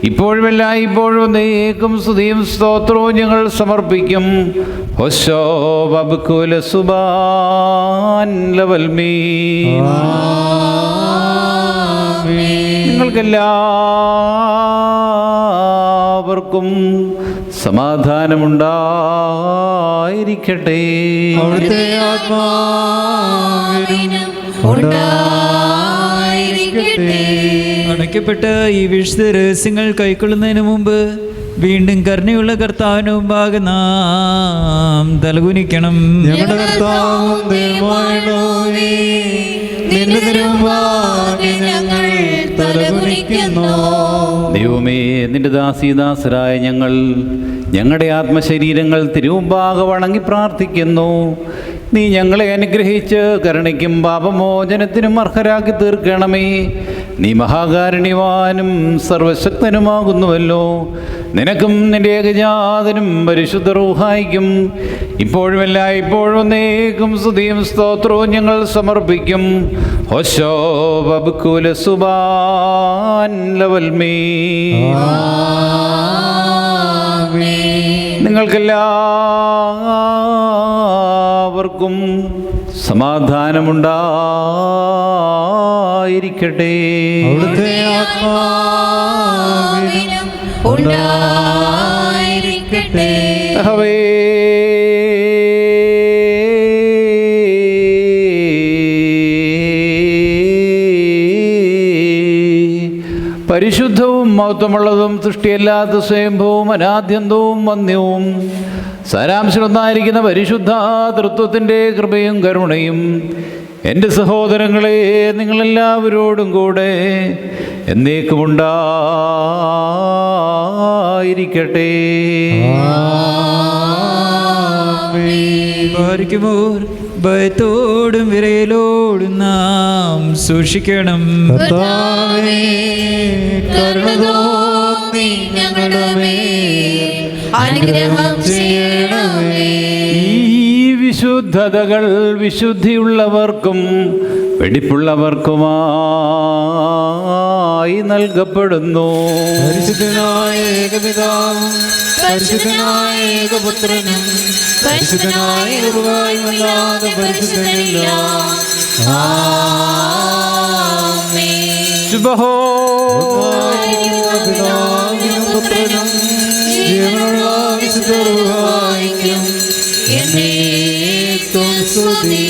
ഇപ്പോഴുമല്ല ഇപ്പോഴും നീക്കും സ്തുതിയും സ്തോത്രവും ഞങ്ങൾ സമർപ്പിക്കും. ഹോശോ വബ്കുല സുബാൻ ലവൽമീ. നിങ്ങൾക്കെല്ലാവർക്കും സമാധാനമുണ്ടായിരിക്കട്ടെ. അവിടുത്തെ ആത്മാവിനും ഉണ്ടായിരിക്കട്ടെ. അടയ്ക്കപ്പെട്ട ഈ വിശുദ്ധ രഹസ്യങ്ങൾ കൈക്കൊള്ളുന്നതിന് മുമ്പ് വീണ്ടും കരുണയുള്ള കർത്താവിന് മുമ്പാകെ നാം തലകുനിക്കണം. ഞങ്ങളുടെ കർത്താവും ദൈവമായുള്ളവനേ, നിന്റെ തിരുമുമ്പാകെ ഞങ്ങൾ തലകുനിക്കുന്നു. ദൈവമേ, നിന്റെ ദാസീദാസരായ ഞങ്ങൾ ഞങ്ങളുടെ ആത്മശരീരങ്ങൾ തിരുമുമ്പാകെ വണങ്ങി പ്രാർത്ഥിക്കുന്നു. നീ ഞങ്ങളെ അനുഗ്രഹിച്ച് കരുണയ്ക്കും പാപമോചനത്തിനും അർഹരാക്കി തീർക്കണമേ. നീ മഹാകാരുണ്യവാനും സർവശക്തനുമാകുന്നുവല്ലോ. നിനക്കും നിന്റെ ഏകജാതനും പരിശുദ്ധ റൂഹായിക്കും ഇപ്പോഴുമല്ല ഇപ്പോഴും നീക്കും സ്തുതിയും സ്തോത്രവും ഞങ്ങൾ സമർപ്പിക്കും. ഹോശോ വബ്കുല സുബാൻ ലവൽമീ. നിങ്ങൾക്കെല്ലാവർക്കും സമാധാനമുണ്ടായിരിക്കട്ടെ. അവിടുത്തെ ആത്മാവിനും ഉണ്ടായിരിക്കട്ടെ. യഹോവേ, പരിശുദ്ധവും മഹത്വമുള്ളതും സൃഷ്ടിയല്ലാത്ത സ്വയംഭവും അനാദ്യന്തവും വന്യവും സാരാംശമൊന്നായിരിക്കുന്ന പരിശുദ്ധ തൃത്വത്തിൻ്റെ കൃപയും കരുണയും എൻ്റെ സഹോദരങ്ങളെ നിങ്ങളെല്ലാവരോടും കൂടെ എന്നേക്കും ഉണ്ടായിരിക്കട്ടെ. ഭയത്തോടും വിരയിലോടും നാം സൂക്ഷിക്കണം. കർത്താവേ, കരുണ തോന്നി ഞങ്ങളുടെ മേൽ അനുഗ്രഹം ചെയ്യണമേ. ഈ വിശുദ്ധതകൾ വിശുദ്ധിയുള്ളവർക്കും വെടിപ്പുള്ളവർക്കുമായി നൽകപ്പെടുന്നു. പരിശുദ്ധനായ ഏകപിതാവും പരിശുദ്ധനായ ഏകപുത്രനും പരിശുദ്ധനായ റുഹായുമല്ലാതെ പരിശുദ്ധനില്ല. ശുഭഹോ പിതാവിനും പുത്രനും ജീവനുള്ള വിശുദ്ധ റൂഹായിക്കും എന്നേക്കും സ്തുതി.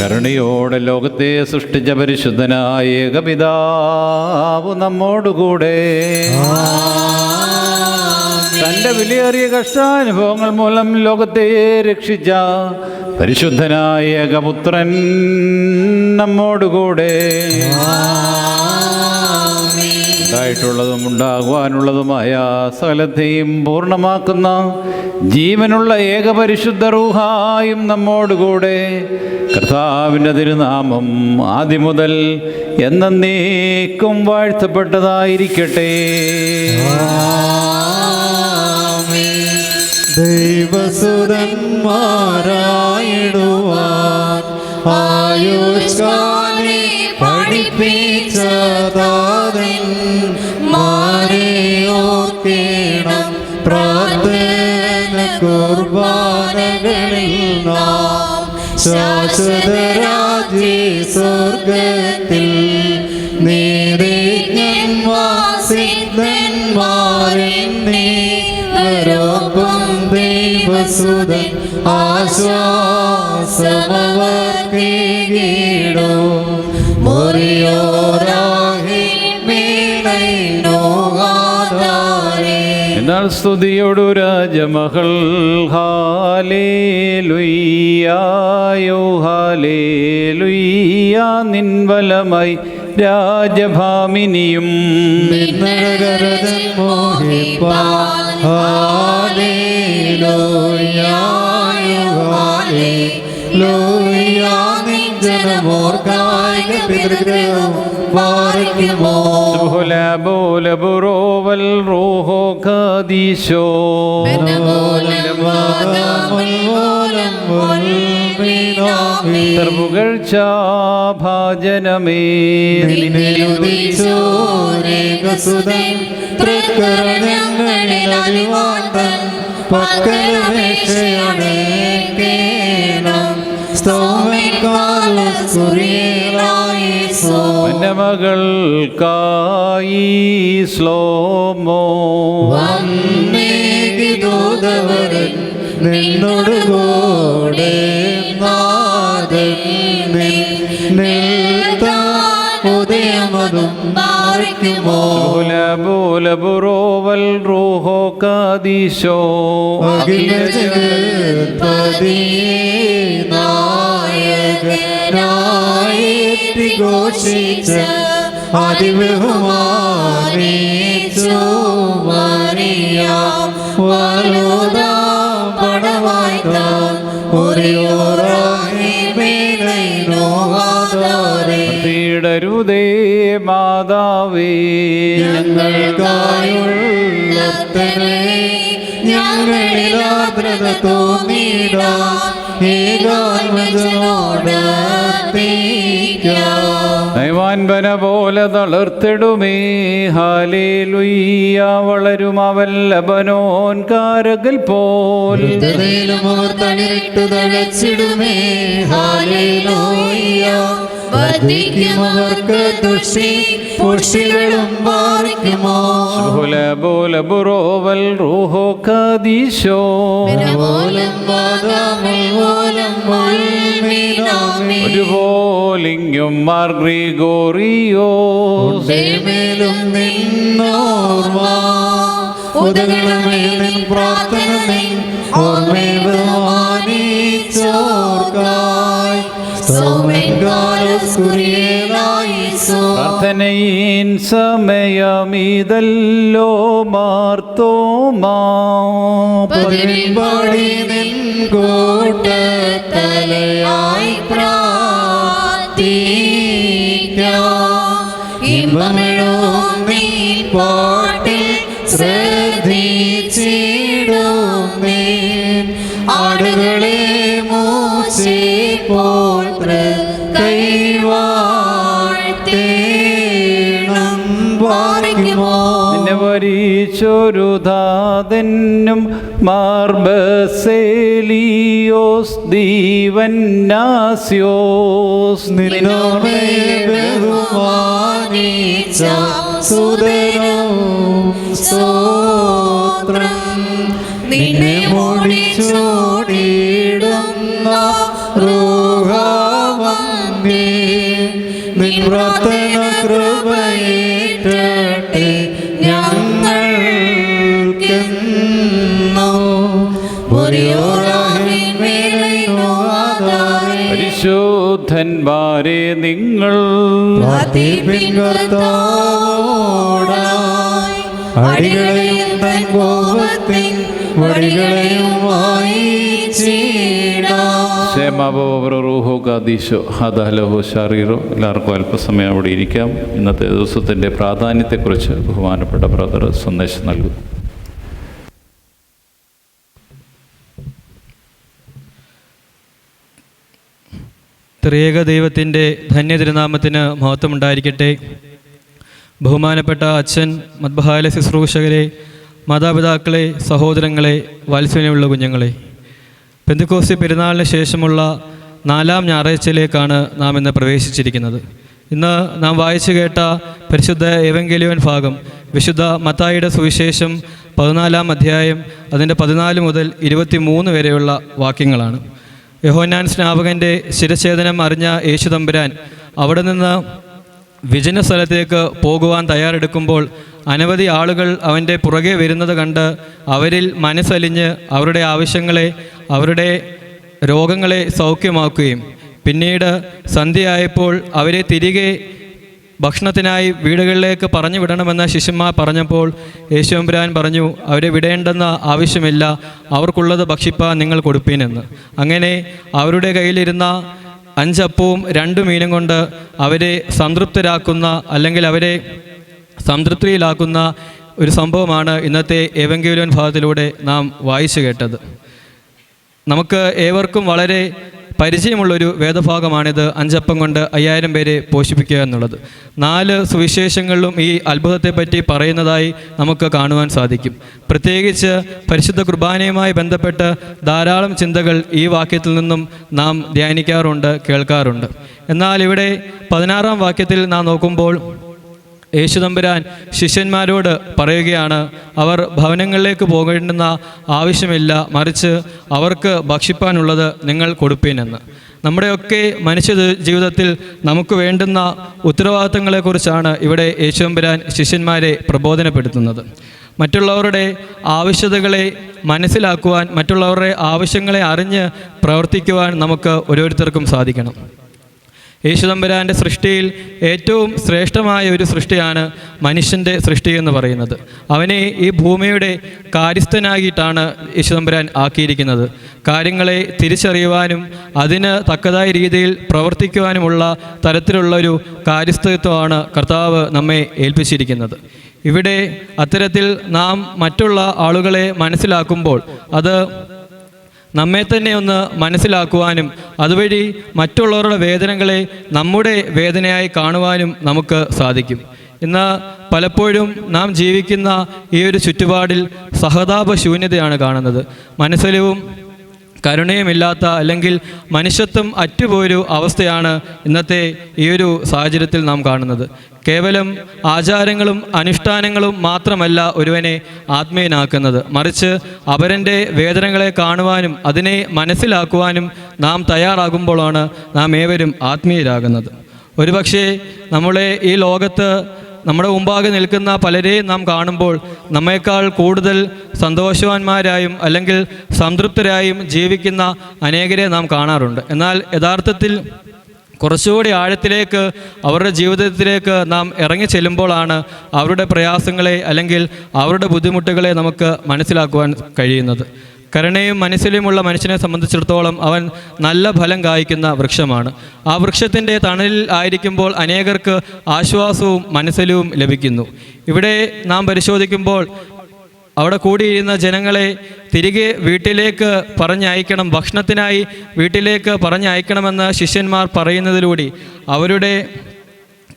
കരുണയോടെ ലോകത്തെ സൃഷ്ടിച്ച പരിശുദ്ധനായ ഏകപിതാവ് നമ്മോടുകൂടെ. തൻ്റെ വിലയേറിയ കഷ്ടാനുഭവങ്ങൾ മൂലം ലോകത്തെ രക്ഷിച്ച പരിശുദ്ധനായ ഏകപുത്രൻ നമ്മോടുകൂടെ. ഉണ്ടായിട്ടുള്ളതും ഉണ്ടാകുവാനുള്ളതുമായ സകലത്തെയും പൂർണ്ണമാക്കുന്ന ജീവനുള്ള ഏകപരിശുദ്ധ റൂഹായും നമ്മോടുകൂടെ. കർത്താവിൻ്റെ തിരുനാമം ആദ്യം മുതൽ എന്നേക്കും വാഴ്ത്തപ്പെട്ടതായിരിക്കട്ടെ. ദൈവസുതന്മാരായിടുവാൻ ആയുഷ്കാലെ പഠിപ്പിച്ച താതൻ മാരെ ഓർക്കേണം. പ്രാർത്ഥന കുർബാനകളിൽ നാം ശാശ്വത രാജ്യ സ്വർഗത്തിൽ നീതിജ്ഞന്മാരെന്നീവരോപ്പം ദൈവസുതൻ ആശ്വാസമവർക്കേകിടും. മുറിയോരാഹി മേലൈനോഹാദാരേ. എന്നാൽ സ്തുതിയോടു രാജമകൾ ഹാലേലുയ്യായോ ഹാലേലുയ്യാ. നിൻവലമായി രാജഭാമിനിയും നിന്നഴകരതൻ മോഹിപ്പാൻ ഹാലേലൂയായോ ഹാലേലൂയാ. നിൻ ജനമോർക്കായിക പിതൃഗ്രഹം പാറിക്കുമോ. ബോലബുറോവൽ റൂഹോ ഖദീശോ. സർവ്വകഴ്ച ഭാജനമേ ോരേകസുതൻ തൃക്കരങ്ങളിൽ അഭിവാദൻ പക്കലപേക്ഷയണേക്കേണം. മകൾക്കായി സ്ലോമോ. വന്നേകിദൂതവരൻ നിന്നോടുകൂടെ നാഥൻ ഉദയമതും പാറിക്കുമോ. ബോലബുറോവൽ റൂഹോ ഖദീശോ. അഖില ജഗത്പതിയേ നായകനായി ഘോഷിച്ച അതിബഹുമാനിച്ചു മറിയാം. വലുതാം പടവായ്താൻ ഒരേയോറായി മേലൈനോഹാദാരേ. പീഡരുതേ മാതാവേ ഞങ്ങൾക്കായുള്ളത്തനെ ഞങ്ങളിൽ ആർദ്രത തോന്നിടാൻ ഏകാത്മജനോട് നയവാൻപന പോലെ തളർത്തിടുമേ. ഹാലേലുയ്യ. വളരും അവൻ ലബനോൻ കാരകൽ പോൽ. തളിരിട്ടു തഴച്ചിടുമേ. ഹാലേലൂയ. വർദ്ധിക്കുമവർക്ക് തുഷി പുഷികളും പാറിക്കുമോ. ബോലബുറോവൽ റൂഹോ ഖദീശോ. ഒരുപോലിങ്ങും മാർ ഗ്രിഗോറിയോസ്. മേലും നിന്നോർമ്മ ഉദകണമേ. നിൻ പ്രാർത്ഥന നിൻ ഓർമ്മയെ ബഹുമാനിച്ചോർക്കായി. പ്രാർത്ഥനയിൻ സമയമീതല്ലോ മാർത്തോമാ. പതിവിൻപാടി നിൻ കൂട്ടത്തലയായി പ്രാർത്ഥിക്കാം. ഇമ്പമിഴും നീ പാട്ടിൽ ശ്രദ്ധിച്ചിടും നീ. ആടുകളെ മൂച്ചിപ്പോൾ കൈവാഴ്ത്തേണം പാറിക്കുമോ. നിന്നെ വരിച്ചൊരു ധാതനും മാർബസേലിയോസ് ദീവന്നാസ്യോസ് നിന്നോടെ ബഹുമാനിച്ച സുതനും സ്തോത്രം. നിന്നെ മോടിച്ചോടിടുന്ന റൂഹാവന്യേ, നിൻ പ്രാർത്ഥന കൃപയേറ്റട്ടെ ഞങ്ങൾക്കെന്നും. ഒരിയോറാഹിൻ മേലൈനോ ആധാരേ. പരിശുദ്ധന്മാരെ നിങ്ങൾ പ്രാർത്ഥിപ്പിൻ കർത്താവോടായി. അടികളെയും തൻ കോപത്തിൻ വടികളെയും വായിച്ചിടാം. എല്ലാവർക്കും അല്പസമയം അവിടെ ഇരിക്കാം. ഇന്നത്തെ ദിവസത്തിൻ്റെ പ്രാധാന്യത്തെക്കുറിച്ച് ബഹുമാനപ്പെട്ട ബ്രദർ സന്ദേശം നൽകും. ത്രിയേക ദൈവത്തിൻ്റെ ധന്യതിരുനാമത്തിന് മഹത്വമുണ്ടായിരിക്കട്ടെ. ബഹുമാനപ്പെട്ട അച്ഛൻ, മദ്ബഹായിലെ ശുശ്രൂഷകരെ, മാതാപിതാക്കളെ, സഹോദരങ്ങളെ, വാത്സല്യമുള്ള കുഞ്ഞുങ്ങളെ, പെന്തക്കോസ്തി പെരുന്നാളിന് ശേഷമുള്ള 4ാം ഞായറാഴ്ചയിലേക്കാണ് നാം ഇന്ന് പ്രവേശിച്ചിരിക്കുന്നത്. ഇന്ന് നാം വായിച്ചു കേട്ട പരിശുദ്ധ ഏവങ്കേലിയോൻ ഭാഗം വിശുദ്ധ മത്തായിയുടെ സുവിശേഷം 14-ാം അധ്യായം അതിൻ്റെ 14 മുതൽ 23 വരെയുള്ള വാക്യങ്ങളാണ്. യോഹന്നാൻ സ്നാപകൻ്റെ ശിരഛേദനം അറിഞ്ഞ യേശുതമ്പുരാൻ അവിടെ നിന്ന് വിജന സ്ഥലത്തേക്ക് പോകുവാൻ തയ്യാറെടുക്കുമ്പോൾ അനവധി ആളുകൾ അവൻ്റെ പുറകെ വരുന്നത് കണ്ട് അവരിൽ മനസ്സലിഞ്ഞ് അവരുടെ ആവശ്യങ്ങളെ, അവരുടെ രോഗങ്ങളെ സൗഖ്യമാക്കുകയും പിന്നീട് സന്ധ്യയായപ്പോൾ അവരെ തിരികെ ഭക്ഷണത്തിനായി വീടുകളിലേക്ക് പറഞ്ഞു വിടണമെന്ന് ശിഷ്യന്മാർ പറഞ്ഞപ്പോൾ യേശുതമ്പുരാൻ പറഞ്ഞു, അവരെ വിടേണ്ടെന്ന ആവശ്യമില്ല, അവർക്കുള്ളത് ഭക്ഷിപ്പാൻ നിങ്ങൾ കൊടുപ്പീനെന്ന്. അങ്ങനെ അവരുടെ കയ്യിലിരുന്ന 5 അപ്പവും 2 മീനും കൊണ്ട് അവരെ സംതൃപ്തരാക്കുന്ന, അല്ലെങ്കിൽ അവരെ സംതൃപ്തിയിലാക്കുന്ന ഒരു സംഭവമാണ് ഇന്നത്തെ ഏവങ്കേലിയോൻ ഭാഗത്തിലൂടെ നാം വായിച്ചു കേട്ടത്. നമുക്ക് ഏവർക്കും വളരെ പരിചയമുള്ളൊരു വേദഭാഗമാണിത്. 5 അപ്പം കൊണ്ട് 5000 പേരെ പോഷിപ്പിക്കുക എന്നുള്ളത്. 4 സുവിശേഷങ്ങളിലും ഈ അത്ഭുതത്തെപ്പറ്റി പറയുന്നതായി നമുക്ക് കാണുവാൻ സാധിക്കും. പ്രത്യേകിച്ച് പരിശുദ്ധ കുർബാനയുമായി ബന്ധപ്പെട്ട് ധാരാളം ചിന്തകൾ ഈ വാക്യത്തിൽ നിന്നും നാം ധ്യാനിക്കാറുണ്ട്, കേൾക്കാറുണ്ട്. എന്നാൽ ഇവിടെ 16-ാം വാക്യത്തിൽ നാം നോക്കുമ്പോൾ യേശുതമ്പുരാൻ ശിഷ്യന്മാരോട് പറയുകയാണ്, അവർ ഭവനങ്ങളിലേക്ക് പോകേണ്ടുന്ന ആവശ്യമില്ല, മറിച്ച് അവർക്ക് ഭക്ഷിപ്പാനുള്ളത് നിങ്ങൾ കൊടുപ്പീനെന്ന്. നമ്മുടെയൊക്കെ മനുഷ്യ ജീവിതത്തിൽ നമുക്ക് വേണ്ടുന്ന ഉത്തരവാദിത്തങ്ങളെക്കുറിച്ചാണ് ഇവിടെ യേശുതമ്പുരാൻ ശിഷ്യന്മാരെ പ്രബോധനപ്പെടുത്തുന്നത്. മറ്റുള്ളവരുടെ ആവശ്യതകളെ മനസ്സിലാക്കുവാൻ, മറ്റുള്ളവരുടെ ആവശ്യങ്ങളെ അറിഞ്ഞ് പ്രവർത്തിക്കുവാൻ നമുക്ക് ഓരോരുത്തർക്കും സാധിക്കണം. യേശുതമ്പുരാൻ്റെ സൃഷ്ടിയിൽ ഏറ്റവും ശ്രേഷ്ഠമായ ഒരു സൃഷ്ടിയാണ് മനുഷ്യൻ്റെ സൃഷ്ടി എന്ന് പറയുന്നത്. അവനെ ഈ ഭൂമിയുടെ കാര്യസ്ഥനായിട്ടാണ് യേശുതമ്പുരാൻ ആക്കിയിരിക്കുന്നത്. കാര്യങ്ങളെ തിരിച്ചറിയുവാനും അതിന് തക്കതായ രീതിയിൽ പ്രവർത്തിക്കുവാനുമുള്ള തരത്തിലുള്ളൊരു കാര്യസ്ഥത്വമാണ് കർത്താവ് നമ്മെ ഏൽപ്പിച്ചിരിക്കുന്നത്. ഇവിടെ അത്തരത്തിൽ നാം മറ്റുള്ള ആളുകളെ മനസ്സിലാക്കുമ്പോൾ അത് നമ്മെ തന്നെ ഒന്ന് മനസ്സിലാക്കുവാനും അതുവഴി മറ്റുള്ളവരുടെ വേദനകളെ നമ്മുടെ വേദനയായി കാണുവാനും നമുക്ക് സാധിക്കും. ഇന്ന് പലപ്പോഴും നാം ജീവിക്കുന്ന ഈ ഒരു ചുറ്റുപാടിൽ സഹതാപശൂന്യതയാണ് കാണുന്നത്. മനസ്സിലും കരുണയുമില്ലാത്ത, അല്ലെങ്കിൽ മനുഷ്യത്വം അറ്റുപോയൊരു അവസ്ഥയാണ് ഇന്നത്തെ ഈ ഒരു സാഹചര്യത്തിൽ നാം കാണുന്നത്. കേവലം ആചാരങ്ങളും അനുഷ്ഠാനങ്ങളും മാത്രമല്ല ഒരുവനെ ആത്മീയനാക്കുന്നത്, മറിച്ച് അവരൻ്റെ വേദനകളെ കാണുവാനും അതിനെ മനസ്സിലാക്കുവാനും നാം തയ്യാറാകുമ്പോഴാണ് നാം ഏവരും ആത്മീയരാകുന്നത്. ഒരുപക്ഷെ നമ്മളെ ഈ ലോകത്ത് നമ്മുടെ മുമ്പാകെ നിൽക്കുന്ന പലരെയും നാം കാണുമ്പോൾ നമ്മേക്കാൾ കൂടുതൽ സന്തോഷവാന്മാരായും അല്ലെങ്കിൽ സംതൃപ്തരായും ജീവിക്കുന്ന അനേകരെ നാം കാണാറുണ്ട്. എന്നാൽ യഥാർത്ഥത്തിൽ കുറച്ചുകൂടി ആഴത്തിലേക്ക് അവരുടെ ജീവിതത്തിലേക്ക് നാം ഇറങ്ങി ചെല്ലുമ്പോഴാണ് അവരുടെ പ്രയാസങ്ങളെ അല്ലെങ്കിൽ അവരുടെ ബുദ്ധിമുട്ടുകളെ നമുക്ക് മനസ്സിലാക്കുവാൻ കഴിയുന്നത്. കരുണയും മനസ്സിലുമുള്ള മനുഷ്യനെ സംബന്ധിച്ചിടത്തോളം അവൻ നല്ല ഫലം കായ്ക്കുന്ന വൃക്ഷമാണ്. ആ വൃക്ഷത്തിൻ്റെ തണലിൽ ആയിരിക്കുമ്പോൾ അനേകർക്ക് ആശ്വാസവും മനസ്സിലും ലഭിക്കുന്നു. ഇവിടെ നാം പരിശോധിക്കുമ്പോൾ അവിടെ കൂടിയിരുന്ന ജനങ്ങളെ തിരികെ വീട്ടിലേക്ക് പറഞ്ഞയക്കണം, ഭക്ഷണത്തിനായി വീട്ടിലേക്ക് പറഞ്ഞയക്കണമെന്ന് ശിഷ്യന്മാർ പറയുന്നതിലൂടെ അവരുടെ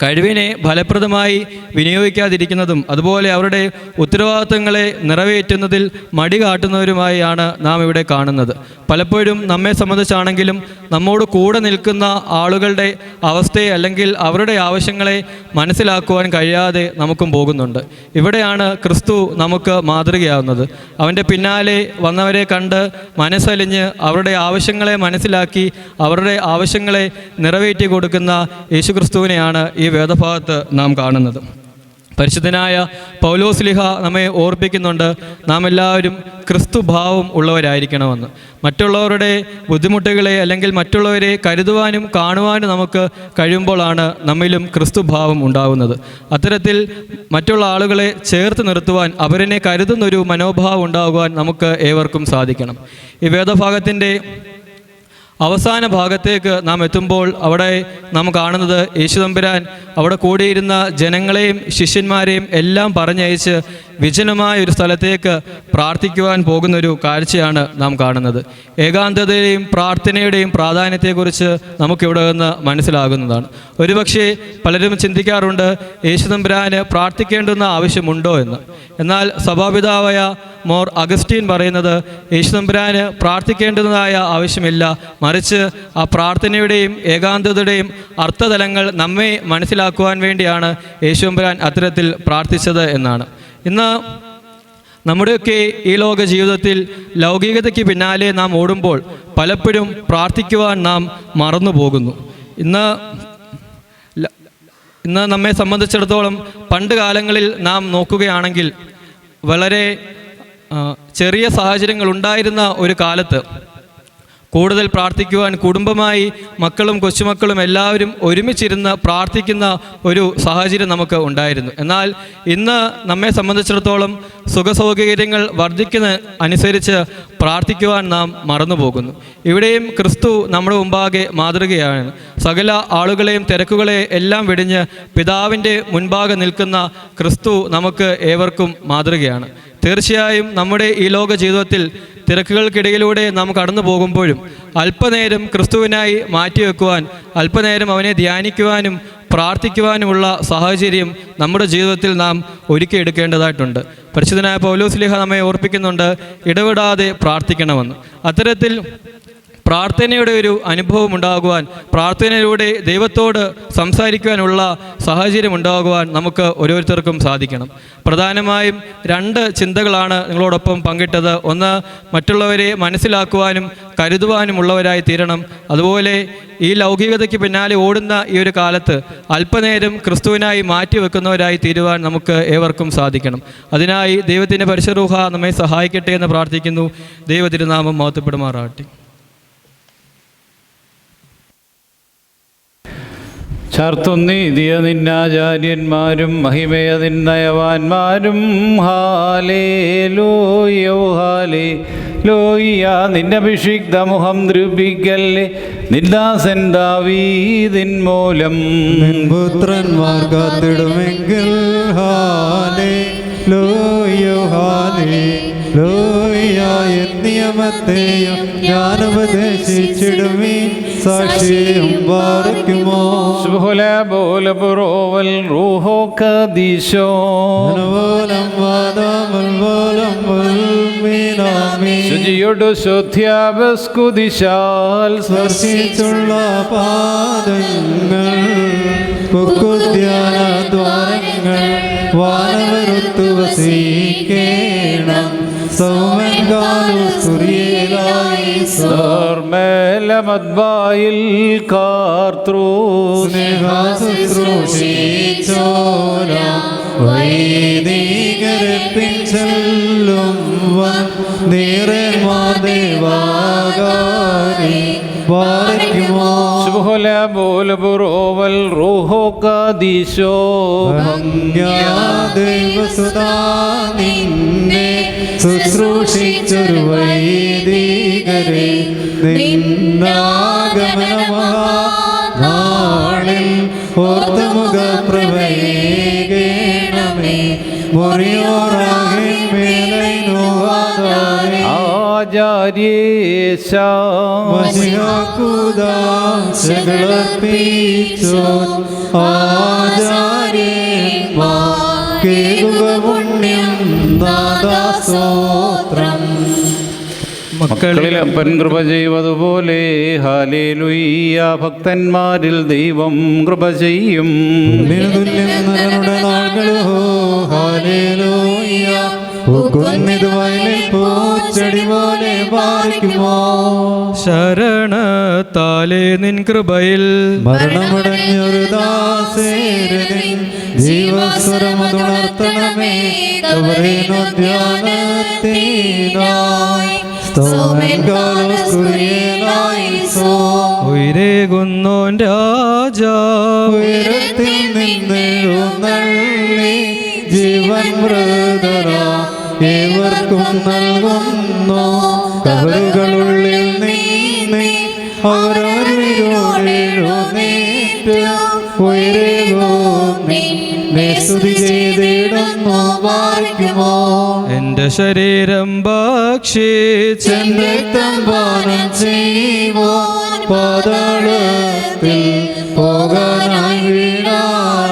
കഴിവിനെ ഫലപ്രദമായി വിനിയോഗിക്കാതിരിക്കുന്നതും അതുപോലെ അവരുടെ ഉത്തരവാദിത്തങ്ങളെ നിറവേറ്റുന്നതിൽ മടി കാട്ടുന്നവരുമായാണ് നാം ഇവിടെ കാണുന്നത്. പലപ്പോഴും നമ്മെ സംബന്ധിച്ചാണെങ്കിലും നമ്മോട് കൂടെ നിൽക്കുന്ന ആളുകളുടെ അവസ്ഥയെ അല്ലെങ്കിൽ അവരുടെ ആവശ്യങ്ങളെ മനസ്സിലാക്കുവാൻ കഴിയാതെ നമുക്കും പോകുന്നുണ്ട്. ഇവിടെയാണ് ക്രിസ്തു നമുക്ക് മാതൃകയാവുന്നത്. അവൻ്റെ പിന്നാലെ വന്നവരെ കണ്ട് മനസ്സലിഞ്ഞ് അവരുടെ ആവശ്യങ്ങളെ മനസ്സിലാക്കി അവരുടെ ആവശ്യങ്ങളെ നിറവേറ്റി കൊടുക്കുന്ന യേശുക്രിസ്തുവിനെയാണ് ഈ വേദഭാഗത്ത് നാം കാണുന്നത്. പരിശുദ്ധനായ പൗലോസ്ലിഹ നമ്മെ ഓർപ്പിക്കുന്നുണ്ട്, നാം എല്ലാവരും ക്രിസ്തുഭാവം ഉള്ളവരായിരിക്കണമെന്ന്. മറ്റുള്ളവരുടെ ബുദ്ധിമുട്ടുകളെ അല്ലെങ്കിൽ മറ്റുള്ളവരെ കരുതുവാനും കാണുവാനും നമുക്ക് കഴിയുമ്പോഴാണ് നമ്മിലും ക്രിസ്തുഭാവം ഉണ്ടാകുന്നത്. അത്തരത്തിൽ മറ്റുള്ള ആളുകളെ ചേർത്ത് നിർത്തുവാൻ, അവരെ കരുതുന്നൊരു മനോഭാവം ഉണ്ടാകുവാൻ നമുക്ക് ഏവർക്കും സാധിക്കണം. ഈ വേദഭാഗത്തിൻ്റെ അവസാന ഭാഗത്തേക്ക് നാം എത്തുമ്പോൾ അവിടെ നാം കാണുന്നത് യേശുതമ്പുരാൻ അവിടെ കൂടിയിരുന്ന ജനങ്ങളെയും ശിഷ്യന്മാരെയും എല്ലാം പറഞ്ഞയച്ച് വിജനമായ ഒരു സ്ഥലത്തേക്ക് പ്രാർത്ഥിക്കുവാൻ പോകുന്നൊരു കാഴ്ചയാണ് നാം കാണുന്നത്. ഏകാന്തതയുടെയും പ്രാർത്ഥനയുടെയും പ്രാധാന്യത്തെക്കുറിച്ച് നമുക്കിവിടെ നിന്ന് മനസ്സിലാകുന്നതാണ്. ഒരുപക്ഷെ പലരും ചിന്തിക്കാറുണ്ട് യേശുതമ്പുരാന് പ്രാർത്ഥിക്കേണ്ടുന്ന ആവശ്യമുണ്ടോ എന്ന്. എന്നാൽ സഭാപിതാവായ മോർ അഗസ്റ്റീൻ പറയുന്നത് യേശുതമ്പുരാന് പ്രാർത്ഥിക്കേണ്ടതായ ആവശ്യമില്ല, മറിച്ച് ആ പ്രാർത്ഥനയുടെയും ഏകാന്തതയുടെയും അർത്ഥതലങ്ങൾ നമ്മെ മനസ്സിലാക്കുവാൻ വേണ്ടിയാണ് യേശുതമ്പുരാൻ അത്തരത്തിൽ പ്രാർത്ഥിച്ചത് എന്നാണ്. ഇന്ന് നമ്മുടെയൊക്കെ ഈ ലോക ജീവിതത്തിൽ ലൗകികതയ്ക്ക് പിന്നാലെ നാം ഓടുമ്പോൾ പലപ്പോഴും പ്രാർത്ഥിക്കുവാൻ നാം മറന്നു പോകുന്നു. ഇന്ന് നമ്മെ സംബന്ധിച്ചിടത്തോളം പണ്ട് കാലങ്ങളിൽ നാം നോക്കുകയാണെങ്കിൽ വളരെ ചെറിയ സാഹചര്യങ്ങൾ ഉണ്ടായിരുന്ന ഒരു കാലത്ത് കൂടുതൽ പ്രാർത്ഥിക്കുവാൻ കുടുംബമായി മക്കളും കൊച്ചുമക്കളും എല്ലാവരും ഒരുമിച്ചിരുന്ന് പ്രാർത്ഥിക്കുന്ന ഒരു സാഹചര്യം നമുക്ക് ഉണ്ടായിരുന്നു. എന്നാൽ ഇന്ന് നമ്മെ സംബന്ധിച്ചിടത്തോളം സുഖസൗകര്യങ്ങൾ വർദ്ധിക്കുന്ന അനുസരിച്ച് പ്രാർത്ഥിക്കുവാൻ നാം മറന്നുപോകുന്നു. ഇവിടെയും ക്രിസ്തു നമ്മുടെ മുമ്പാകെ മാതൃകയാണ്. സകല ആളുകളെയും തിരക്കുകളെ എല്ലാം വെടിഞ്ഞ് പിതാവിൻ്റെ മുൻപാകെ നിൽക്കുന്ന ക്രിസ്തു നമുക്ക് ഏവർക്കും മാതൃകയാണ്. തീർച്ചയായും നമ്മുടെ ഈ ലോക ജീവിതത്തിൽ തിരക്കുകൾക്കിടയിലൂടെ നാം കടന്നു പോകുമ്പോഴും അല്പനേരം ക്രിസ്തുവിനായി മാറ്റിവെക്കുവാൻ, അല്പനേരം അവനെ ധ്യാനിക്കുവാനും പ്രാർത്ഥിക്കുവാനുമുള്ള സാഹചര്യം നമ്മുടെ ജീവിതത്തിൽ നാം ഒരുക്കിയെടുക്കേണ്ടതായിട്ടുണ്ട്. പരിശുദ്ധനായ പൗലോസ്ലീഹ നമ്മെ ഓർപ്പിക്കുന്നുണ്ട്, ഇടവിടാതെ പ്രാർത്ഥിക്കണമെന്ന്. അത്തരത്തിൽ പ്രാർത്ഥനയുടെ ഒരു അനുഭവം ഉണ്ടാകുവാൻ, പ്രാർത്ഥനയിലൂടെ ദൈവത്തോട് സംസാരിക്കുവാനുള്ള സാഹചര്യം ഉണ്ടാകുവാൻ നമുക്ക് ഓരോരുത്തർക്കും സാധിക്കണം. പ്രധാനമായും 2 ചിന്തകളാണ് നിങ്ങളോടൊപ്പം പങ്കിട്ടത്. ഒന്ന്, മറ്റുള്ളവരെ മനസ്സിലാക്കുവാനും കരുതുവാനുമുള്ളവരായി തീരണം. അതുപോലെ ഈ ലൗകികതയ്ക്ക് പിന്നാലെ ഓടുന്ന ഈ ഒരു കാലത്ത് അല്പനേരം ക്രിസ്തുവിനായി മാറ്റിവെക്കുന്നവരായി തീരുവാൻ നമുക്ക് ഏവർക്കും സാധിക്കണം. അതിനായി ദൈവത്തിൻ്റെ പരിശുദ്ധ റൂഹ നമ്മെ സഹായിക്കട്ടെ എന്ന് പ്രാർത്ഥിക്കുന്നു. ദൈവ തിരുനാമം മഹത്വപ്പെടുമാറാകട്ടെ. ചാർത്തുന്നീതിയ നിന്നാചാര്യന്മാരും മഹിമയ നിന്നയവാന്മാരും ഹാലേലൂയോ ഹാലേലൂയ. നിന്റെ അഭിഷിക്ത മുഖം ദ്രുപിക്കല്ലേ, നിന്ദാസൻ ദാവീദിൻ മൂലം പുത്രന്മാർ കാത്തിടുമെങ്കിൽ ഹാലേലൂയോ ഹാലേലൂയ. നിയമത്തെയും ഞാൻ ഉപദേശിച്ചിടുമീ, സാക്ഷിയും പാർക്കുമോ. ശുചിയോടു ശുദ്ധ്യാപസ്കുദിശാൽ സ്പർശിച്ചുള്ള പാദങ്ങൾ, കുക്കുദ്യാന ദ്വാരങ്ങൾ, വാനവരുത്തു വസിക്കേണം. മദ്ബായിൽ കാർത്രൂ വൈദികരപ്പിൻ ചെല്ലും നീറന്മാർ ദേവാകാരി പാർക്കുമോ. ദൈവസുതാ നിന്നെ ശുശ്രൂഷിച്ചൊരു വൈദികരെ, നിന്നാഗമനമഹാനാളിൽ ഓർത്തുമുഖ പ്രഭയേകേണമേ. ആചാര്യേ മഷിഹാക്കുദാശകളർപ്പിച്ചോ ആചാര്യന്മാർ കേൾക്കുക പുണ്യം നാദാസ്തോത്രം. മക്കളിൽ അപ്പൻ കൃപ ചെയ്വതുപോലെ ഹാലേലുയ്യ ഭക്തന്മാരിൽ ദൈവം കൃപ ചെയ്യും. ശരണത്താലേ നിൻ കൃപയിൽ മരണമടഞ്ഞൊരു ദാസേരനിൻ ജീവസ്വരമതുണർത്തണമേ ധ്യാനത്തിനായി. ഉയരേകുന്നോൻ രാജാ ഉയരത്തിൽ നിന്നെഴുന്നള്ളി ജീവൻ മൃതരാ ഏവർക്കും നൽകുന്നു. കബറുകളുള്ളിൽ നിന്ന് അവരവരിലോടെഴുന്നേറ്റ് ഉയരേകുന്നെ സ്തുതി ചെയ്തിടുന്നു. പാലിക്കുമോ എന്റെ ശരീരം ഭക്ഷിച്ചെന്റെ രക്തം പാനം ചെയ്യുമോ പാതാളത്തിൽ പോകാനായി വീണാൻ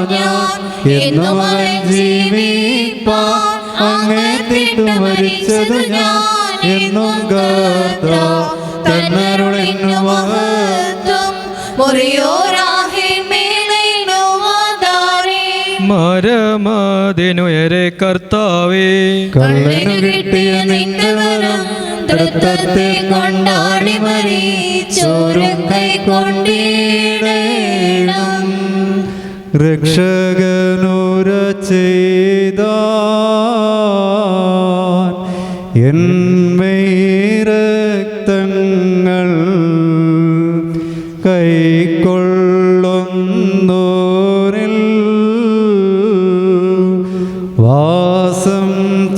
എന്നും അവൻ ജീവിപ്പാൻ അങ്ങേത്തിട്ടു മരിച്ചത് ഞാൻ എന്നും കർത്താവ് തന്നരുളിന്നു മഹത്വം. മരമതിനുയരെ കർത്താവേ കള്ളനു കിട്ടിയ നിന്റെ വരം തൃത്വത്തെ കൊണ്ടാടി മരിച്ചോരും കൈക്കൊണ്ടിടേണം. രക്ഷകനുര ചെയ്ത രക്തങ്ങൾ കൈക്കൊള്ളുന്നോരിൽ വാസം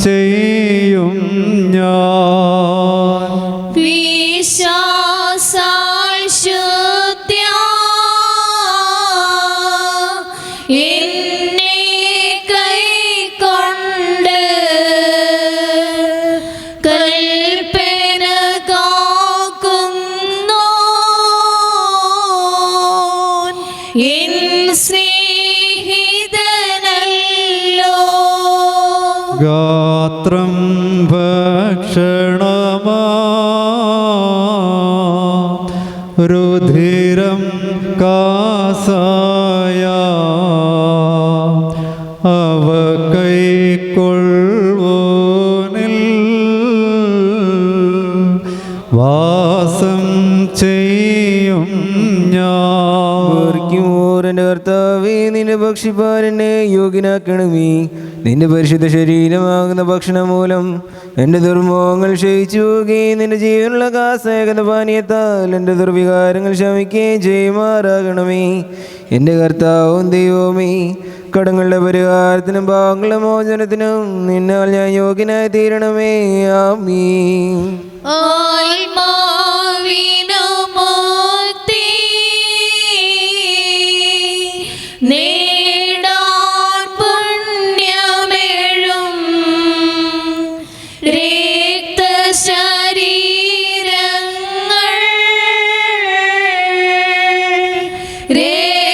ചെയ്യും ഞാൻ. വിശ്വാസാൽ ശുദ്ധ്യ എന്നെ കൈക്കൊണ്ട് കൽപ്പന കാക്കുന്നു എൻ സ്നേഹിതനല്ലോ. ഗാത്രം ഭക്ഷണമാ രുധിരം കാസായ അവ കൈക്കൊള്ളുവോനിൽ വാസം ചെയ്യും ഞാൻ. എൻ്റെ കർത്താവേ, നിന്റെ ഭക്ഷിപ്പാൻ എന്നെ യോഗ്യനാക്കണമേ. നിന്റെ പരിശുദ്ധ ശരീരമാകുന്ന ഭക്ഷണം മൂലം എൻ്റെ ദുർമോഹങ്ങൾ ക്ഷയിച്ചു പോവുകയും നിന്റെ ജീവനുള്ള കാസേകത പാനീയത്താൽ എൻ്റെ ദുർവികാരങ്ങൾ ശമിക്കുകയും ചെയ്യുമാറാകണമേ. എൻ്റെ കർത്താവും ദൈവവുമേ, കടങ്ങളുടെ പരിഹാരത്തിനും പാവങ്ങളുടെ മോചനത്തിനും നിന്നാൽ ഞാൻ യോഗ്യനായി തീരണമേ. ആമീൻ. ആത്മാവിനു മുക്തി നേടാൻ പുണ്യമേഴും രക്തശരീരങ്ങൾ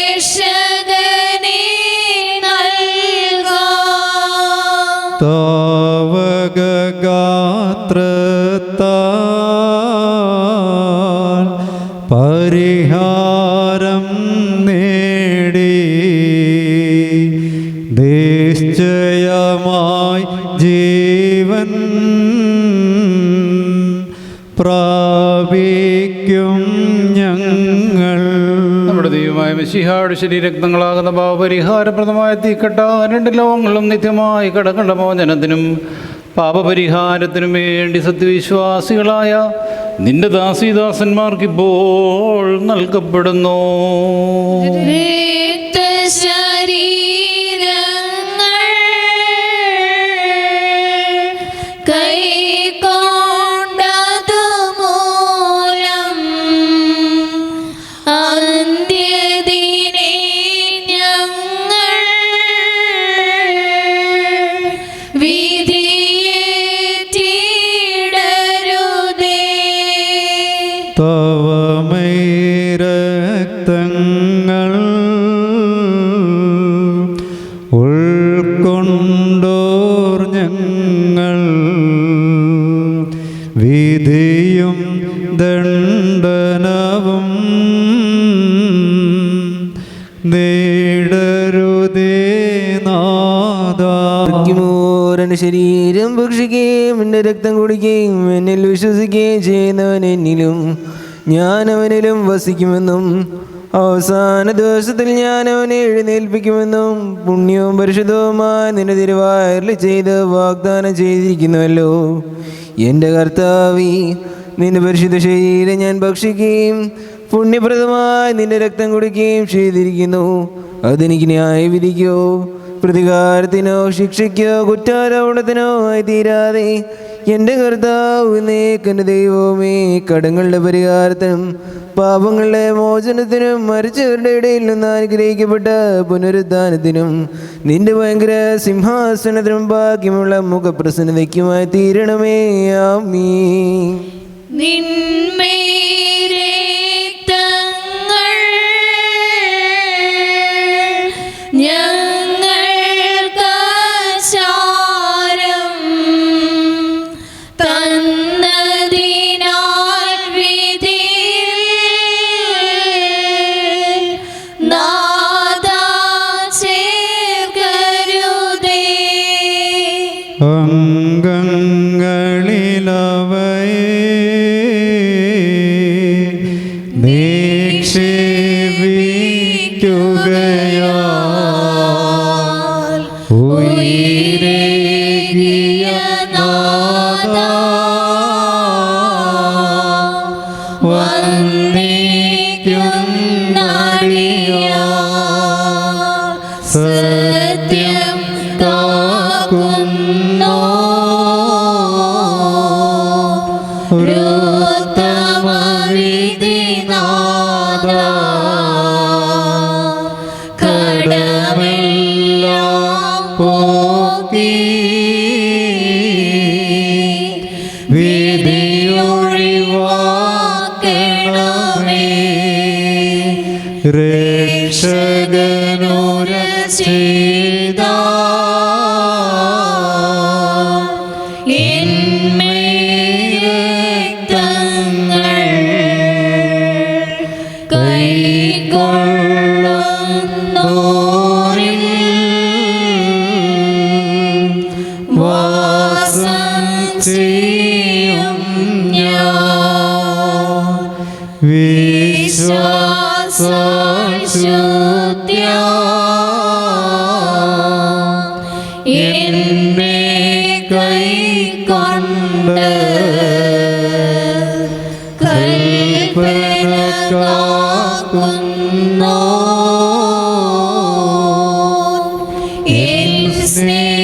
രക്ഷകനെ നൽകാം. താവകഗാത്രത്താൽ പരിഹാരം നേടി നിശ്ചയമായി ജീവൻ പ്രാപിക്കും ഞങ്ങൾ. നമ്മുടെ ദൈവമായ മിശിഹായുടെ ശരീരരക്തങ്ങളാകുന്ന പാപപരിഹാരപ്രദമായ തീക്കട്ട രണ്ട് ലോകങ്ങളും നിത്യമായി കടങ്ങളുടെ മോചനത്തിനും പാപപരിഹാരത്തിനും വേണ്ടി സത്യവിശ്വാസികളായ നിന്റെ ദാസീദാസന്മാർക്കിപ്പോൾ നൽകപ്പെടുന്നു. രക്തശരീരങ്ങൾ കൈക്കൊണ്ടതു മൂലം അന്ത്യദിനെ ഞങ്ങൾ വിധിയേറ്റിടരുതേ. തവമൈ രക്തങ്ങൾ ഉൾക്കൊണ്ടോർ ഞങ്ങൾ വിധിയും ദണ്ഡനവും നേടരുതേ നാദാ. എൻ്റെ ശരീരം ഭക്ഷിക്കുകയും എൻ്റെ രക്തം കുടിക്കുകയും എന്നിൽ വിശ്വസിക്കുകയും ചെയ്യുന്നവൻ എന്നിലും ഞാൻ അവനിലും വസിക്കുമെന്നും അവസാന ദിവസത്തിൽ ഞാൻ അവനെ എഴുന്നേൽപ്പിക്കുമെന്നും പുണ്യവും പരിശുദ്ധവുമായി നിന്റെ തിരുവായറിൽ ചെയ്ത് വാഗ്ദാനം ചെയ്തിരിക്കുന്നുവല്ലോ. എൻ്റെ കർത്താവേ, നിന്റെ പരിശുദ്ധ ശരീരം ഞാൻ ഭക്ഷിക്കുകയും പുണ്യപ്രദമായി നിന്റെ രക്തം കുടിക്കുകയും ചെയ്തിരിക്കുന്നു. അതെനിക്ക് ന്യായവിധിക്കോ പ്രതികാരത്തിനോ ശിക്ഷയ്ക്കോ കുറ്റാരോപണത്തിനോ ആയി തീരാതെ എൻ്റെ കർത്താവ് എൻ്റെ ദൈവമേ, കടങ്ങളുടെ പരിഹാരത്തിനും പാപങ്ങളുടെ മോചനത്തിനും മരിച്ചവരുടെ ഇടയിൽ നിന്ന് അനുഗ്രഹിക്കപ്പെട്ട പുനരുദ്ധാനത്തിനും നിന്റെ ഭയങ്കര സിംഹാസനത്തിനും ഭാഗ്യമുള്ള മുഖപ്രസന്നതയ്ക്കുമായി തീരണമേ. ആമീൻ. സത്യം കാക്കുന്നോ ഉത്തമവിധിനാഥാ, കടമെല്ലാം പോക്കി വിധിയൊഴിവാക്കണമേ. രക്ഷകനോര ചെയ്ത രക്തങ്ങൾ കൈക്കൊള്ളുന്നോരിൽ വാസം ചെയ്യും ഞാൻ. വിശ്വാസശുദ്ധ്യ എന്നെ കൈക്കൊണ്ട് കൽപ്പന കാക്കുന്നോ എൻ സ്നേഹിതനല്ലോ.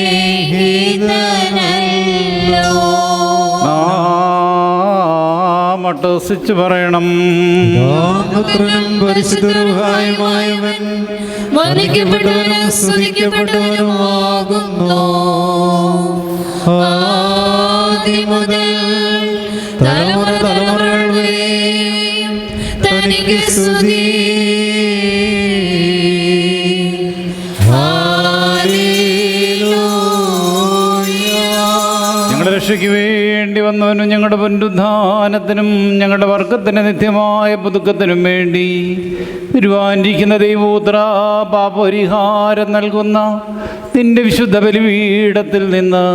മട്ടസിച്ച് പറയണം. പരിശുദ്ധമായവൻ വന്ദിക്കപ്പെട്ടവനും സ്തുതിക്കപ്പെട്ടവനുമാകുന്നു. ആദ്യം മുതൽ തലമുറ തലമുറകൾ വരെയും തനിക്ക് സ്തുതി. ഞങ്ങളുടെ രക്ഷയ്ക്ക് വേണ്ടി വന്നവനും ഞങ്ങളുടെ പുനരുദ്ധാനത്തിനും ഞങ്ങളുടെ വർഗത്തിന് നിത്യമായ പുതുക്കത്തിനും വേണ്ടി തിരുവാനിരിക്കുന്ന ദൈവോത്ര പാപപരിഹാരം നൽകുന്ന നിന്റെ വിശുദ്ധ ബലിപീഠത്തിൽ നിന്ന്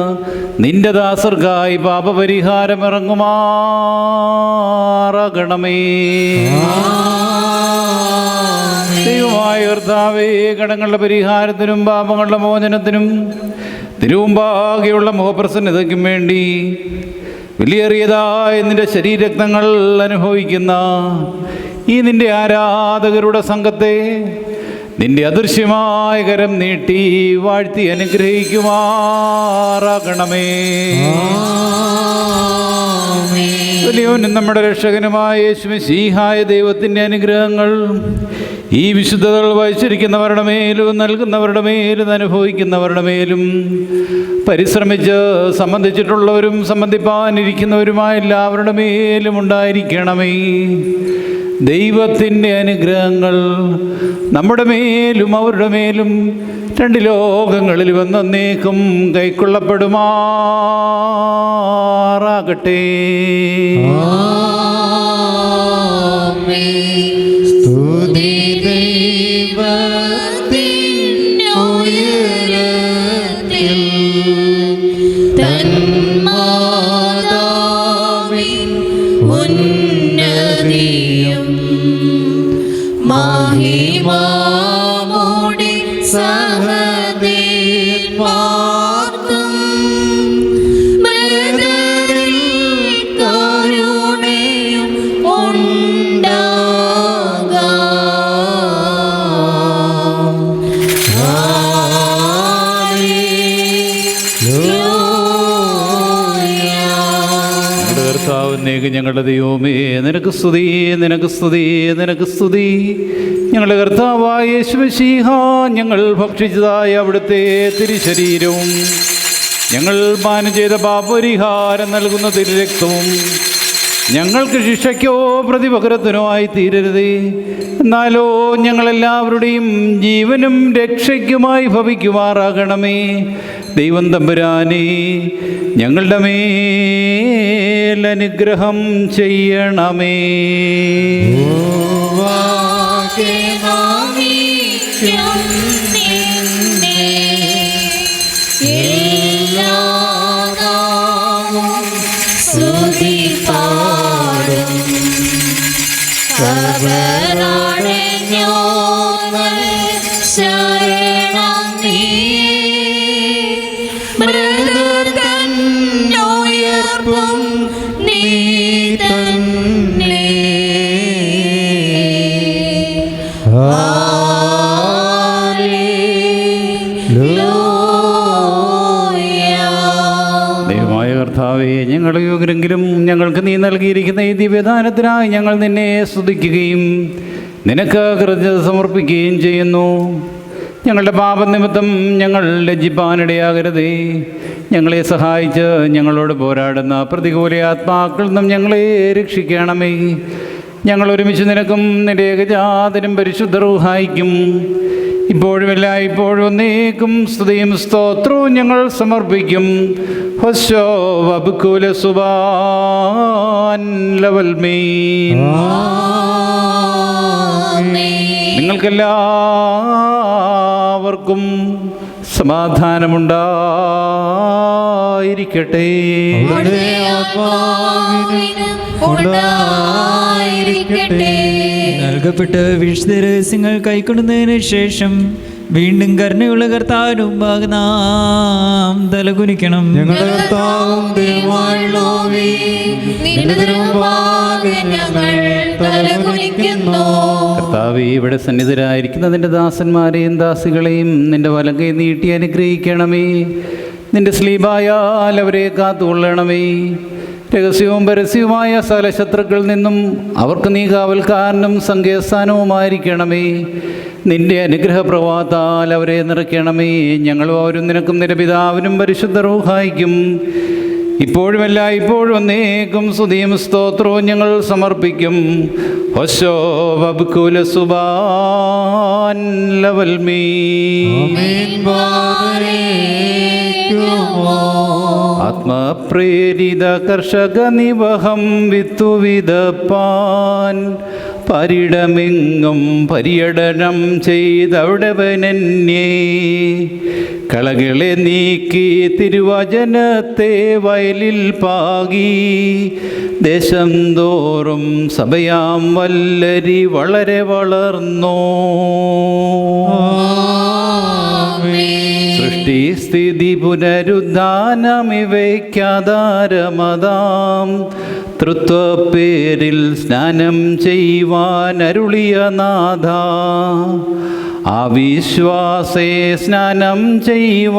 നിന്റെ ദാസർക്കായി പാപപരിഹാരം ഇറങ്ങുമാറാകണമേ. ദൈവമായ കർത്താവേ, കടങ്ങളുടെ പരിഹാരത്തിനും പാപങ്ങളുടെ മോചനത്തിനും തിരുവുമ്പാകെയുള്ള മുഖപ്രസന്നതയ്ക്കും വേണ്ടി വിലയേറിയതായ നിന്റെ ശരീരരക്തങ്ങൾ അനുഭവിക്കുന്ന ഈ നിന്റെ ആരാധകരുടെ സംഘത്തെ നിന്റെ അദൃശ്യമായ കരം നീട്ടി വാഴ്ത്തി അനുഗ്രഹിക്കുമാറാകണമേ. വലിയവനും നമ്മുടെ രക്ഷകനുമായ യേശുമിശിഹായ ദൈവത്തിൻ്റെ അനുഗ്രഹങ്ങൾ ഈ വിശുദ്ധതകൾ വഹിച്ചിരിക്കുന്നവരുടെ മേലും നൽകുന്നവരുടെ മേലും അനുഭവിക്കുന്നവരുടെ മേലും പരിശ്രമിച്ച് സംബന്ധിച്ചിട്ടുള്ളവരും സംബന്ധിപ്പാനിരിക്കുന്നവരുമായ എല്ലാവരുടെ മേലും ഉണ്ടായിരിക്കണമേ. ദൈവത്തിൻ്റെ അനുഗ്രഹങ്ങൾ നമ്മുടെ മേലും അവരുടെ മേലും രണ്ട് ലോകങ്ങളിൽ വന്നേക്കും കൈക്കൊള്ളപ്പെടുമാറാകട്ടെ. സ്തുതി ദൈവത്തിനുയരത്തിൽ തന്മാതാവിൻ ഉന്നതിയും മഹിമാമോടെ സഹദേവാർക്കും മൃതരിൽ കരുണയും ഞങ്ങളുടെ ദൈവമേ, നിനക്ക് സ്തുതി, നിനക്ക് സ്തുതി, നിനക്ക് സ്തുതി. ഞങ്ങളുടെ കർത്താവായ യേശുമിശിഹാ, ഞങ്ങൾ ഭക്ഷിച്ചതായ അവിടുത്തെ തിരുശരീരവും ഞങ്ങൾ പാനം ചെയ്ത പാപപരിഹാരം നൽകുന്ന തിരുരക്തവും ഞങ്ങൾക്ക് ശിക്ഷയ്ക്കോ പ്രതിപകരത്തിനോ ആയി തീരരുതേ, എന്നാലോ ഞങ്ങളെല്ലാവരുടെയും ജീവനും രക്ഷയ്ക്കുമായി ഭവിക്കുമാറാകണമേ. ദൈവം തമ്പുരാനേ, ഞങ്ങളുടെ മേൽ അനുഗ്രഹം ചെയ്യണമേ. ഞങ്ങൾ യോഗ്യരെങ്കിലും ഞങ്ങൾക്ക് നീ നൽകിയിരിക്കുന്ന ഈ ദിവ്യദാനത്തിനായി ഞങ്ങൾ നിന്നെ സ്തുതിക്കുകയും നിനക്ക് കൃതജ്ഞത സമർപ്പിക്കുകയും ചെയ്യുന്നു. ഞങ്ങളുടെ പാപനിമിത്തം ഞങ്ങൾ ലജ്ജിപ്പാനിടയാകരുതേ. ഞങ്ങളെ സഹായിച്ച് ഞങ്ങളോട് പോരാടുന്ന പ്രതികൂല ആത്മാക്കളിൽ നിന്നും ഞങ്ങളെ രക്ഷിക്കണമേ. ഞങ്ങൾ ഒരുമിച്ച് നിനക്കും നിന്റെ ഏകജാതനും പരിശുദ്ധ റൂഹായിക്കും ഇപ്പോഴുമില്ല ഇപ്പോഴും ഒന്നേക്കും സ്തുതിയും സ്തോത്രവും ഞങ്ങൾ സമർപ്പിക്കും. ഹോശോ വബുക്കുല സുബാൻ ലവൽമീൻ. നിങ്ങൾക്കെല്ലാവർക്കും സമാധാനമുണ്ടായിരിക്കട്ടെ. നൽകപ്പെട്ട വിശുദ്ധ രഹസ്യങ്ങൾ കൈക്കൊള്ളുന്നതിന് ശേഷം വീണ്ടും കരുണയുള്ള കർത്താവിന് മുമ്പാകെ നാം തലകുനിക്കണം. ഞങ്ങളുടെ കർത്താവും ദൈവമായുള്ളോവേ, നിന്റെ തിരുമുമ്പാകെ ഞങ്ങൾ തലകുനിക്കുന്നു. കർത്താവേ, ഇവിടെ സന്നിധരായിരിക്കുന്ന നിന്റെ ദാസന്മാരെയും ദാസികളെയും നിന്റെ വലങ്കൈ നീട്ടി അനുഗ്രഹിക്കണമേ. നിന്റെ സ്ലീബായാൽ അവരെ കാത്തുകൊള്ളണമേ. രഹസ്യവും പരസ്യവുമായ സകല ശത്രുക്കളിൽ നിന്നും അവർക്ക് നീ കാവൽക്കാരനും സങ്കേസ്ഥാനവുമായിരിക്കണമേ. നിന്റെ അനുഗ്രഹപ്രവാഹത്താൽ അവരെ നിറയ്ക്കണമേ. ഞങ്ങളും അവരും നിനക്കും നിന്റെ പിതാവിനും പരിശുദ്ധ റൂഹായിക്കും ഇപ്പോഴുമല്ല ഇപ്പോഴും എന്നേക്കും സ്തുതിയും സ്തോത്രവും ഞങ്ങൾ സമർപ്പിക്കും. ഹോശോ വബ്കുല സുബാൻ ലവൽമീൻ. ആത്മപ്രേരിത കർഷക നിവഹം വിത്തുവിതപ്പാൻ പരിടമെങ്ങും പര്യടനം ചെയ്തവിടവനന്യേ. കളകളെ നീക്കി തിരുവചനത്തെ വയലിൽ പാകി ദേശം തോറും സഭയാം വല്ലരി വളരെ വളർന്നോ. സൃഷ്ടിസ്ഥിതി പുനരുദ്ധാനമിവയ്ക്കാധാരമതാം തൃത്വപ്പേരിൽ സ്നാനം ചെയ്യുവാൻ അരുളിയ നാഥ. അവിശ്വാസേ സ്നാനം ചെയ്യുവോനമീദാസർ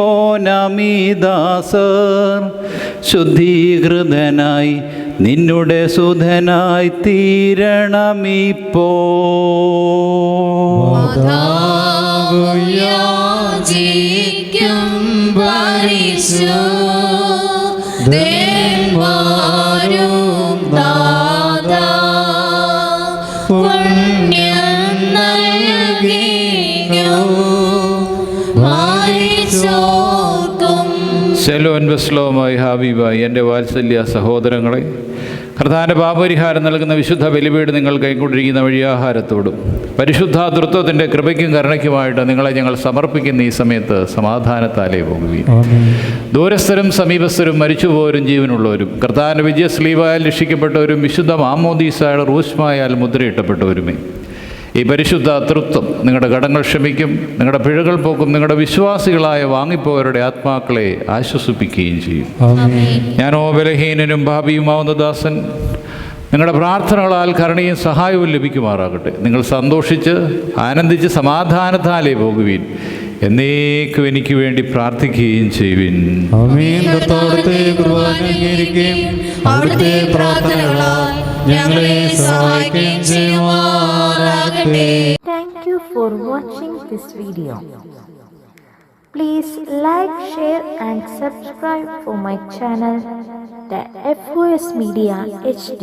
ശുദ്ധീകൃതനായി നിന്നുടെ സുധനായി തീരണമിപ്പോ. യാചിക്കും പരിശുദ്ധന്മാരും ദാതാ, പുണ്യം നൽകിയോ മരിച്ചോർക്കും. സെലോൻ വെസ്ലോമായി ഹാബീബായി എൻ്റെ വാത്സല്യ സഹോദരങ്ങളെ, കർത്താവിൻ്റെ പാപപരിഹാരം നൽകുന്ന വിശുദ്ധ ബലിപീഠം നിങ്ങൾ കൈക്കൊണ്ടിരിക്കുന്ന വഴിയാഹാരത്തോടും പരിശുദ്ധാതൃത്വത്തിൻ്റെ കൃപയ്ക്കും കരുണയ്ക്കുമായിട്ട് നിങ്ങളെ ഞങ്ങൾ സമർപ്പിക്കുന്ന ഈ സമയത്ത് സമാധാനത്താലേ പോകുകയും ദൂരസ്ഥരും സമീപസ്ഥരും മരിച്ചുപോയവരും ജീവനുള്ളവരും കർത്താവിൻ്റെ വിജയസ്ലീവായാൽ രക്ഷിക്കപ്പെട്ടവരും വിശുദ്ധ മാമോദീസായുടെ റൂഷ്മായാൽ മുദ്രയിട്ടപ്പെട്ടവരുമേ, ഈ പരിശുദ്ധ തൃത്വം നിങ്ങളുടെ കടങ്ങൾ ക്ഷമിക്കും, നിങ്ങളുടെ പിഴകൾ പോക്കും, നിങ്ങളുടെ വിശ്വാസികളായ വാങ്ങിപ്പോയവരുടെ ആത്മാക്കളെ ആശ്വസിപ്പിക്കുകയും ചെയ്യും. ഞാനോ ബലഹീനനും ഭാവിയുമാവുന്ന ദാസൻ, നിങ്ങളുടെ പ്രാർത്ഥനകളാൽ കരുണയും സഹായവും ലഭിക്കുമാറാകട്ടെ. നിങ്ങൾ സന്തോഷിച്ച് ആനന്ദിച്ച് സമാധാനത്താലേ പോകുവീൻ. എന്നേക്കും എനിക്ക് വേണ്ടി പ്രാർത്ഥിക്കുകയും ചെയ്യുവിൻ. അവിടുത്തെ പ്രാർത്ഥനകളാൽ ഞങ്ങളെ സഹായിക്കുകയും ചെയ്യുമാറാകട്ടെ. Thank you for watching this video. Please like, share and subscribe for my channel, the FOS Media HD.